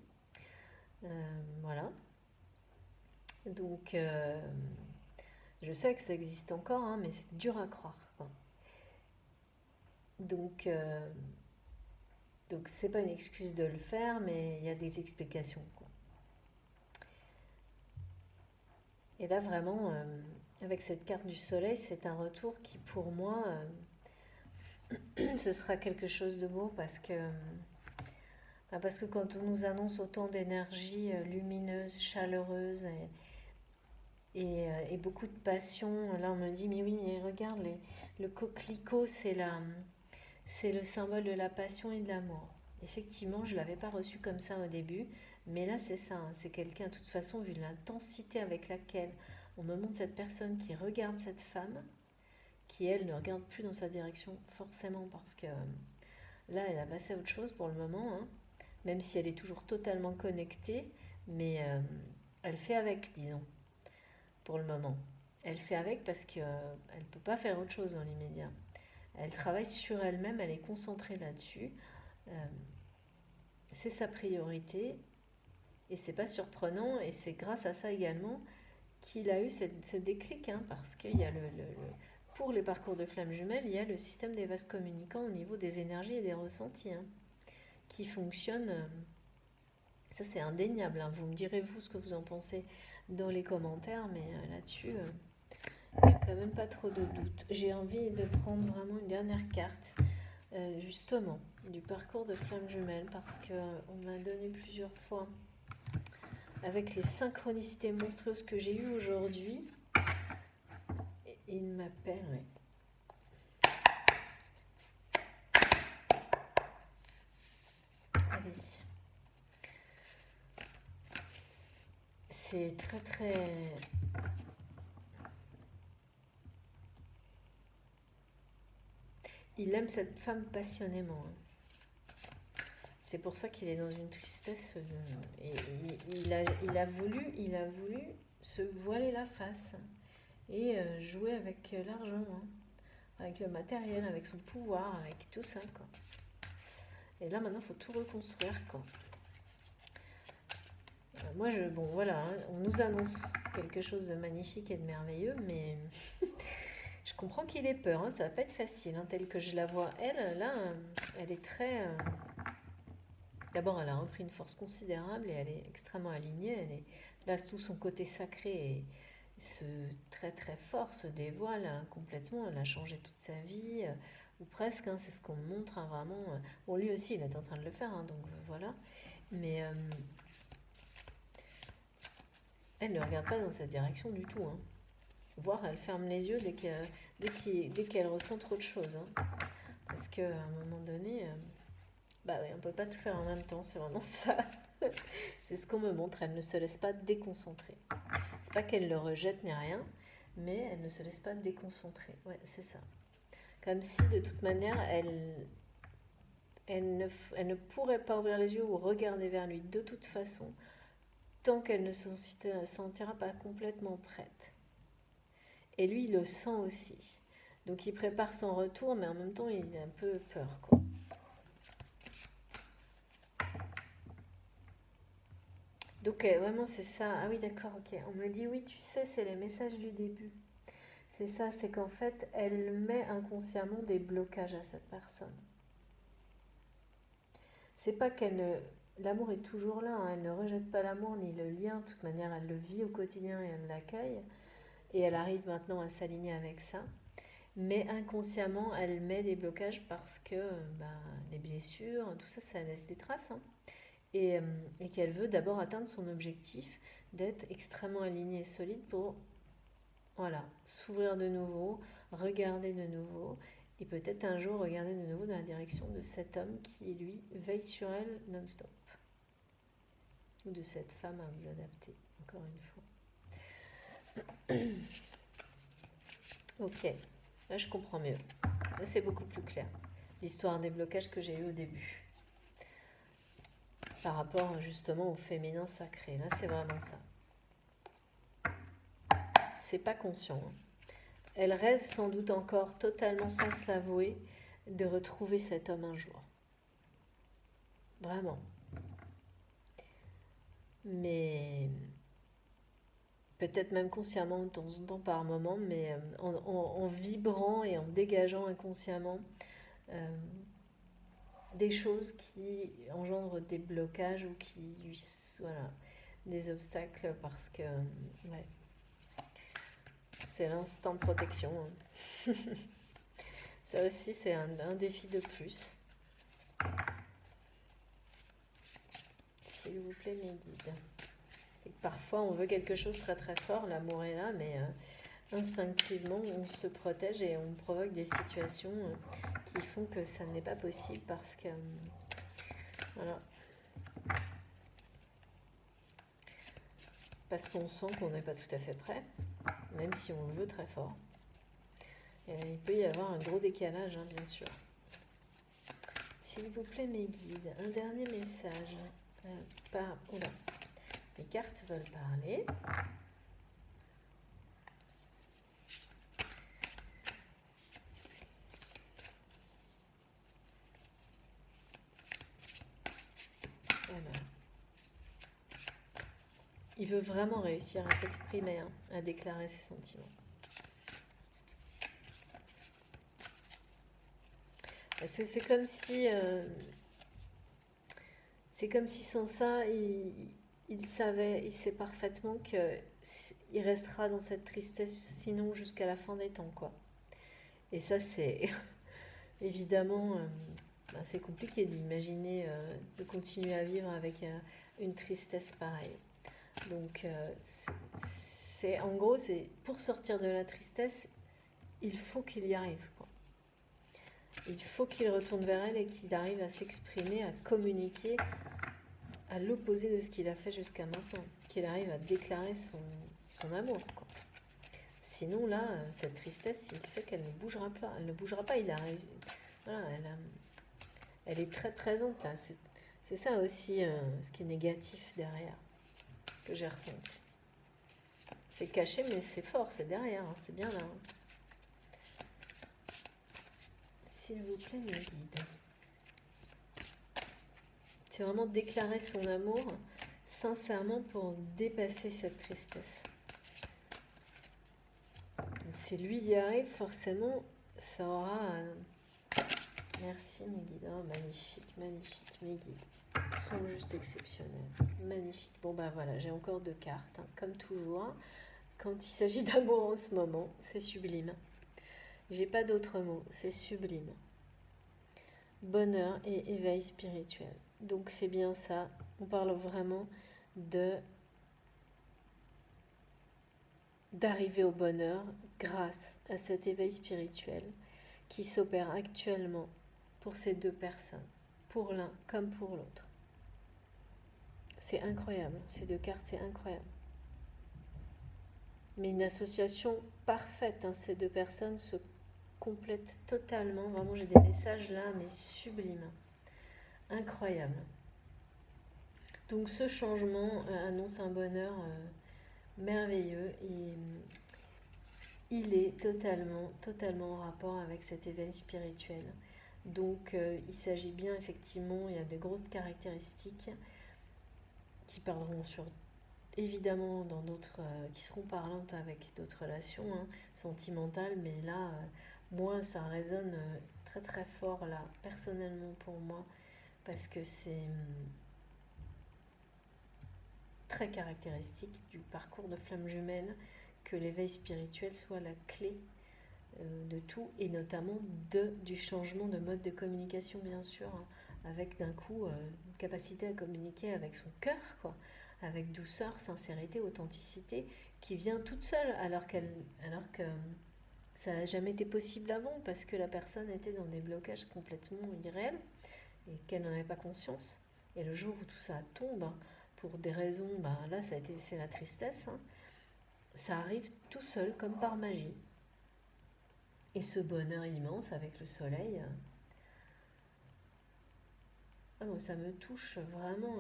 Voilà. Donc, je sais que ça existe encore, hein, mais c'est dur à croire, quoi. Donc, donc c'est pas une excuse de le faire, mais il y a des explications, quoi. Et là, vraiment, avec cette carte du soleil, c'est un retour qui, pour moi, ce sera quelque chose de beau parce que quand on nous annonce autant d'énergie lumineuse, chaleureuse et beaucoup de passion, là on me dit mais oui mais regarde le coquelicot c'est le symbole de la passion et de l'amour. Effectivement je ne l'avais pas reçu comme ça au début, mais là c'est ça, hein, c'est quelqu'un de toute façon vu l'intensité avec laquelle on me montre cette personne qui regarde cette femme, qui elle ne regarde plus dans sa direction forcément parce que là elle a passé à autre chose pour le moment, hein, même si elle est toujours totalement connectée, mais elle fait avec, disons, pour le moment. Elle fait avec parce qu'elle ne peut pas faire autre chose dans l'immédiat. Elle travaille sur elle-même, elle est concentrée là-dessus. Euh, c'est sa priorité et c'est pas surprenant et c'est grâce à ça également qu'il a eu ce déclic, hein, parce qu'il y a pour les parcours de flammes jumelles, il y a le système des vases communicants au niveau des énergies et des ressentis hein, qui fonctionne. Ça c'est indéniable, hein. Vous me direz vous ce que vous en pensez dans les commentaires, mais là-dessus, il n'y a quand même pas trop de doute. J'ai envie de prendre vraiment une dernière carte, justement, du parcours de flammes jumelles, parce qu'on m'a donné plusieurs fois, avec les synchronicités monstrueuses que j'ai eues aujourd'hui, et il m'appelle, ouais. Allez. C'est très très... Il aime cette femme passionnément, hein. C'est pour ça qu'il est dans une tristesse. Et il a voulu se voiler la face et jouer avec l'argent, hein, avec le matériel, avec son pouvoir, avec tout ça, quoi. Et là, maintenant, il faut tout reconstruire, quoi. Moi, bon, voilà, hein, on nous annonce quelque chose de magnifique et de merveilleux, mais je comprends qu'il ait peur, hein, ça va pas être facile, hein, telle que je la vois. Elle, là, elle est très... D'abord, elle a repris une force considérable et elle est extrêmement alignée. Là, tout son côté sacré et très très fort se dévoile hein, complètement. Elle a changé toute sa vie, ou presque, hein, c'est ce qu'on me montre hein, vraiment. Bon, lui aussi, il est en train de le faire, hein, donc voilà. Mais elle ne regarde pas dans cette direction du tout, hein. Voire, elle ferme les yeux dès qu'elle ressent trop de choses, hein. Parce qu'à un moment donné... bah oui, on peut pas tout faire en même temps, c'est vraiment ça. C'est ce qu'on me montre, elle ne se laisse pas déconcentrer. C'est pas qu'elle le rejette ni rien, mais elle ne se laisse pas déconcentrer. Ouais, c'est ça. Comme si de toute manière, Elle ne pourrait pas ouvrir les yeux ou regarder vers lui de toute façon tant qu'elle ne se sentira pas complètement prête. Et lui, il le sent aussi. Donc il prépare son retour, mais en même temps, il a un peu peur, quoi. Donc vraiment, c'est ça. Ah oui, d'accord, ok. On me dit, oui, tu sais, c'est les messages du début. C'est ça, c'est qu'en fait, elle met inconsciemment des blocages à cette personne. C'est pas qu'elle ne... L'amour est toujours là, hein. Elle ne rejette pas l'amour ni le lien. De toute manière, elle le vit au quotidien et elle l'accueille. Et elle arrive maintenant à s'aligner avec ça. Mais inconsciemment, elle met des blocages parce que les blessures, tout ça, ça laisse des traces, hein. Et qu'elle veut d'abord atteindre son objectif d'être extrêmement alignée et solide pour, voilà, s'ouvrir de nouveau, regarder de nouveau, et peut-être un jour regarder de nouveau dans la direction de cet homme qui, lui, veille sur elle non-stop. Ou de cette femme à vous adapter, encore une fois. Ok, là je comprends mieux. Là c'est beaucoup plus clair. L'histoire des blocages que j'ai eu au début. Par rapport justement au féminin sacré. Là c'est vraiment ça. C'est pas conscient, hein. Elle rêve sans doute encore, totalement sans se l'avouer, de retrouver cet homme un jour. Vraiment. Mais peut-être même consciemment de temps en temps par moment, mais en vibrant et en dégageant inconsciemment des choses qui engendrent des blocages ou qui, voilà, des obstacles parce que, ouais, c'est l'instinct de protection, hein. Ça aussi, c'est un défi de plus. S'il vous plaît, mes guides. Et parfois, on veut quelque chose très très fort, l'amour est là, mais instinctivement, on se protège et on provoque des situations qui font que ça n'est pas possible parce que, voilà, parce qu'on sent qu'on n'est pas tout à fait prêt, même si on le veut très fort. Et il peut y avoir un gros décalage, hein, bien sûr. S'il vous plaît, mes guides, un dernier message. Oula, les cartes veulent parler. Alors, il veut vraiment réussir à s'exprimer, hein, à déclarer ses sentiments. Parce que c'est comme si sans ça, il sait parfaitement qu'il restera dans cette tristesse, sinon jusqu'à la fin des temps, quoi. Et ça, c'est évidemment, c'est compliqué d'imaginer de continuer à vivre avec une tristesse pareille. Donc, en gros, c'est pour sortir de la tristesse, il faut qu'il y arrive, quoi. Il faut qu'il retourne vers elle et qu'il arrive à s'exprimer, à communiquer à l'opposé de ce qu'il a fait jusqu'à maintenant. Qu'il arrive à déclarer son amour, quoi. Sinon, là, cette tristesse, il sait qu'elle ne bougera pas. Elle ne bougera pas, il a réussi. Voilà, elle est très présente, là. C'est ça aussi ce qui est négatif derrière, que j'ai ressenti. C'est caché, mais c'est fort, c'est derrière, hein, c'est bien là, hein. S'il vous plaît, mes guides. C'est vraiment déclarer son amour sincèrement pour dépasser cette tristesse. Donc si lui y arrive, forcément, ça aura... Merci mes guides, oh, magnifique, magnifique, mes guides sont juste exceptionnels, magnifique. Bon bah voilà, j'ai encore 2 cartes, hein, comme toujours. Quand il s'agit d'amour en ce moment, c'est sublime. J'ai pas d'autres mots, c'est sublime. Bonheur et éveil spirituel. Donc c'est bien ça, on parle vraiment d'arriver au bonheur grâce à cet éveil spirituel qui s'opère actuellement pour ces 2 personnes, pour l'un comme pour l'autre. C'est incroyable, ces 2 cartes, c'est incroyable. Mais une association parfaite, hein, ces 2 personnes se complètent totalement. Vraiment, j'ai des messages là, mais sublimes. incroyable. Donc ce changement annonce un bonheur merveilleux et il est totalement en rapport avec cet éveil spirituel. Donc il s'agit bien effectivement, il y a de grosses caractéristiques qui parleront sur évidemment dans d'autres qui seront parlantes avec d'autres relations sentimentales, mais là moi ça résonne très très fort là personnellement pour moi parce que c'est très caractéristique du parcours de flamme jumelle que l'éveil spirituel soit la clé de tout et notamment du changement de mode de communication bien sûr avec d'un coup une capacité à communiquer avec son cœur quoi, avec douceur, sincérité, authenticité qui vient toute seule alors que ça n'a jamais été possible avant parce que la personne était dans des blocages complètement irréels et qu'elle n'en avait pas conscience. Et le jour où tout ça tombe, pour des raisons, là c'est la tristesse, ça arrive tout seul comme par magie. Et ce bonheur immense avec le soleil, ça me touche vraiment.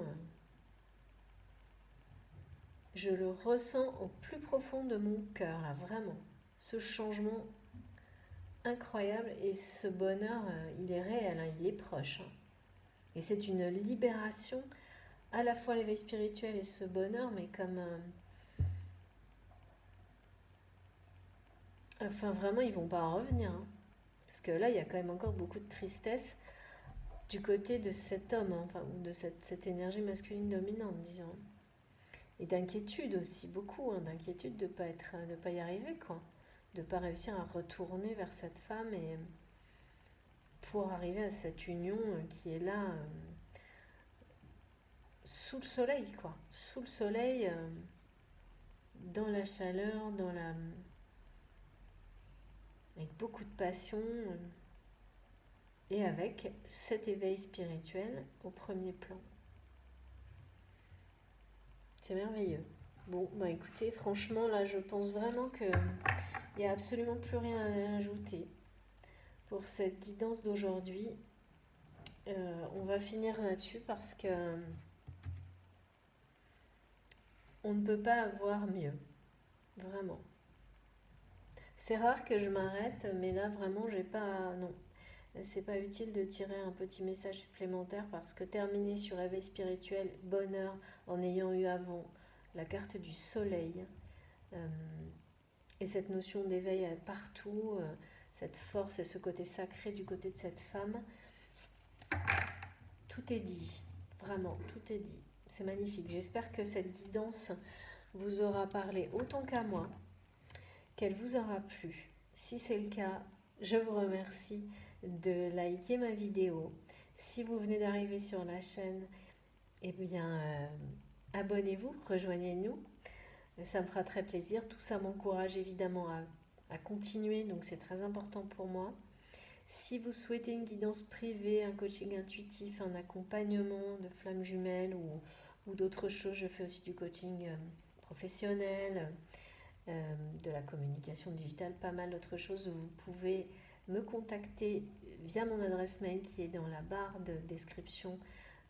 Je le ressens au plus profond de mon cœur, là, vraiment. Ce changement incroyable et ce bonheur, il est réel, il est proche. Et c'est une libération, à la fois l'éveil spirituel et ce bonheur, mais comme... Enfin, vraiment, ils vont pas en revenir. Parce que là, il y a quand même encore beaucoup de tristesse du côté de cet homme, ou de cette énergie masculine dominante, disons. Et d'inquiétude aussi, beaucoup, d'inquiétude de ne pas y arriver, quoi. De ne pas réussir à retourner vers cette femme et pour arriver à cette union qui est là, sous le soleil, quoi. Sous le soleil, dans la chaleur, avec beaucoup de passion et avec cet éveil spirituel au premier plan. C'est merveilleux. Bon, écoutez, franchement, là, je pense vraiment qu'il n'y a absolument plus rien à ajouter pour cette guidance d'aujourd'hui. On va finir là-dessus parce que on ne peut pas avoir mieux. Vraiment. C'est rare que je m'arrête, mais là, vraiment, j'ai pas... Non. C'est pas utile de tirer un petit message supplémentaire parce que terminer sur éveil spirituel, bonheur, en ayant eu avant la carte du soleil, et cette notion d'éveil partout, cette force et ce côté sacré du côté de cette femme, tout est dit, vraiment, tout est dit. C'est magnifique. J'espère que cette guidance vous aura parlé autant qu'à moi, qu'elle vous aura plu. Si c'est le cas, je vous remercie de liker ma vidéo. Si vous venez d'arriver sur la chaîne, eh bien, abonnez-vous, rejoignez-nous. Ça me fera très plaisir. Tout ça m'encourage évidemment à continuer, donc c'est très important pour moi. Si vous souhaitez une guidance privée, un coaching intuitif, un accompagnement de flammes jumelles ou d'autres choses, je fais aussi du coaching professionnel, de la communication digitale, pas mal d'autres choses. Vous pouvez me contacter via mon adresse mail qui est dans la barre de description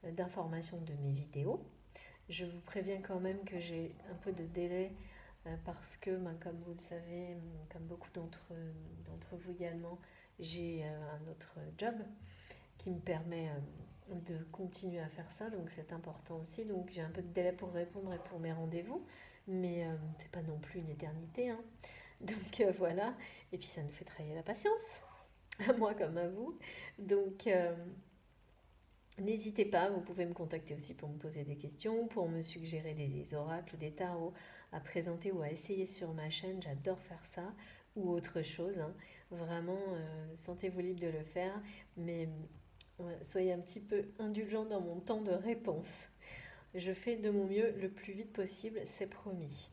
d'information de mes vidéos. Je vous préviens quand même que j'ai un peu de délai parce que, comme vous le savez, comme beaucoup d'entre vous également, j'ai un autre job qui me permet de continuer à faire ça, donc c'est important aussi. Donc j'ai un peu de délai pour répondre et pour mes rendez-vous, mais c'est pas non plus une éternité. Donc voilà, et puis ça nous fait travailler la patience, à moi comme à vous. Donc n'hésitez pas, vous pouvez me contacter aussi pour me poser des questions, pour me suggérer des oracles ou des tarots à présenter ou à essayer sur ma chaîne, j'adore faire ça, ou autre chose. Vraiment, sentez-vous libre de le faire, mais soyez un petit peu indulgents dans mon temps de réponse. Je fais de mon mieux le plus vite possible, c'est promis.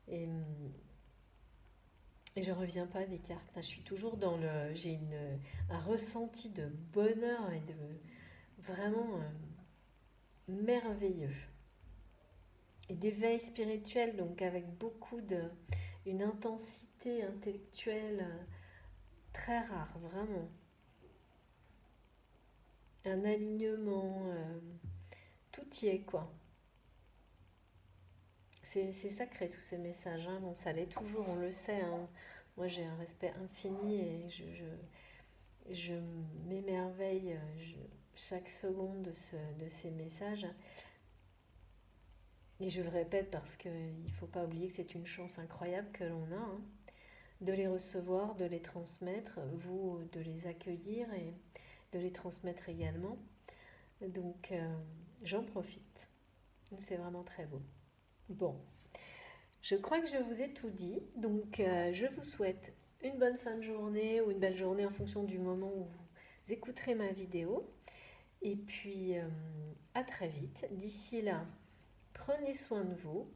Et je reviens pas des cartes. Je suis toujours dans j'ai un ressenti de bonheur et de vraiment merveilleux. Et d'éveil spirituel, donc avec une intensité intellectuelle très rare, vraiment. un alignement, tout y est quoi. C'est sacré tous ces messages, hein. Bon, ça l'est toujours, on le sait, hein. Moi j'ai un respect infini et je m'émerveille chaque seconde de ces messages. Et je le répète parce qu'il ne faut pas oublier que c'est une chance incroyable que l'on a, hein, de les recevoir, de les transmettre, vous de les accueillir et de les transmettre également. Donc j'en profite. C'est vraiment très beau. Bon, je crois que je vous ai tout dit. Donc je vous souhaite une bonne fin de journée ou une belle journée en fonction du moment où vous écouterez ma vidéo. Et puis à très vite. D'ici là, prenez soin de vous.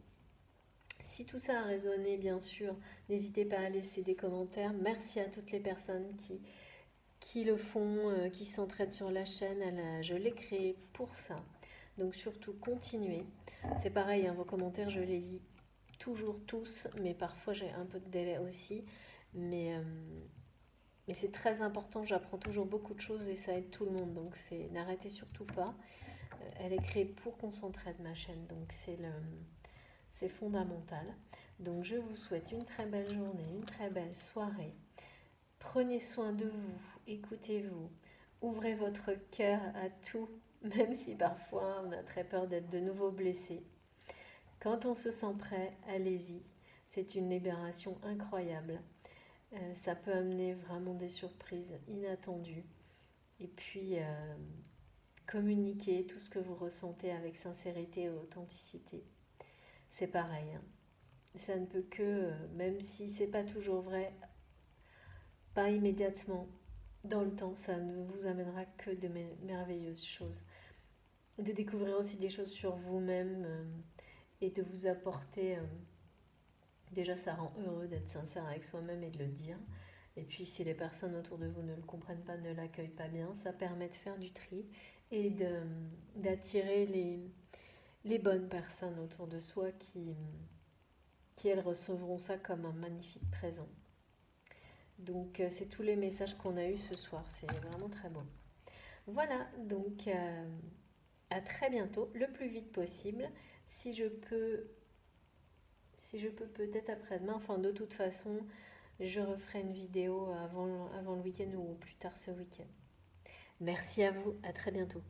Si tout ça a résonné, bien sûr, n'hésitez pas à laisser des commentaires. Merci à toutes les personnes qui le font, qui s'entraident sur la chaîne. Je l'ai créée pour ça. Donc surtout, continuez. C'est pareil, hein, vos commentaires, je les lis toujours tous, mais parfois j'ai un peu de délai aussi. Mais, mais c'est très important, j'apprends toujours beaucoup de choses et ça aide tout le monde. Donc n'arrêtez surtout pas. Elle est créée pour qu'on s'entraide, ma chaîne. Donc c'est fondamental. Donc je vous souhaite une très belle journée, une très belle soirée. Prenez soin de vous, écoutez-vous, ouvrez votre cœur à tout, même si parfois on a très peur d'être de nouveau blessé. Quand on se sent prêt, allez-y. C'est une libération incroyable. Ça peut amener vraiment des surprises inattendues. Et puis, communiquer tout ce que vous ressentez avec sincérité et authenticité. C'est pareil, hein. Ça ne peut que, même si c'est pas toujours vrai, pas immédiatement, dans le temps, ça ne vous amènera que de merveilleuses choses. De découvrir aussi des choses sur vous-même et de vous apporter. Déjà, ça rend heureux d'être sincère avec soi-même et de le dire. Et puis, si les personnes autour de vous ne le comprennent pas, ne l'accueillent pas bien, ça permet de faire du tri et d'attirer les bonnes personnes autour de soi qui, elles, recevront ça comme un magnifique présent. Donc, c'est tous les messages qu'on a eus ce soir. C'est vraiment très beau. Voilà, donc à très bientôt, le plus vite possible. Si je peux peut-être après-demain, enfin de toute façon, je referai une vidéo avant le week-end ou plus tard ce week-end. Merci à vous, à très bientôt.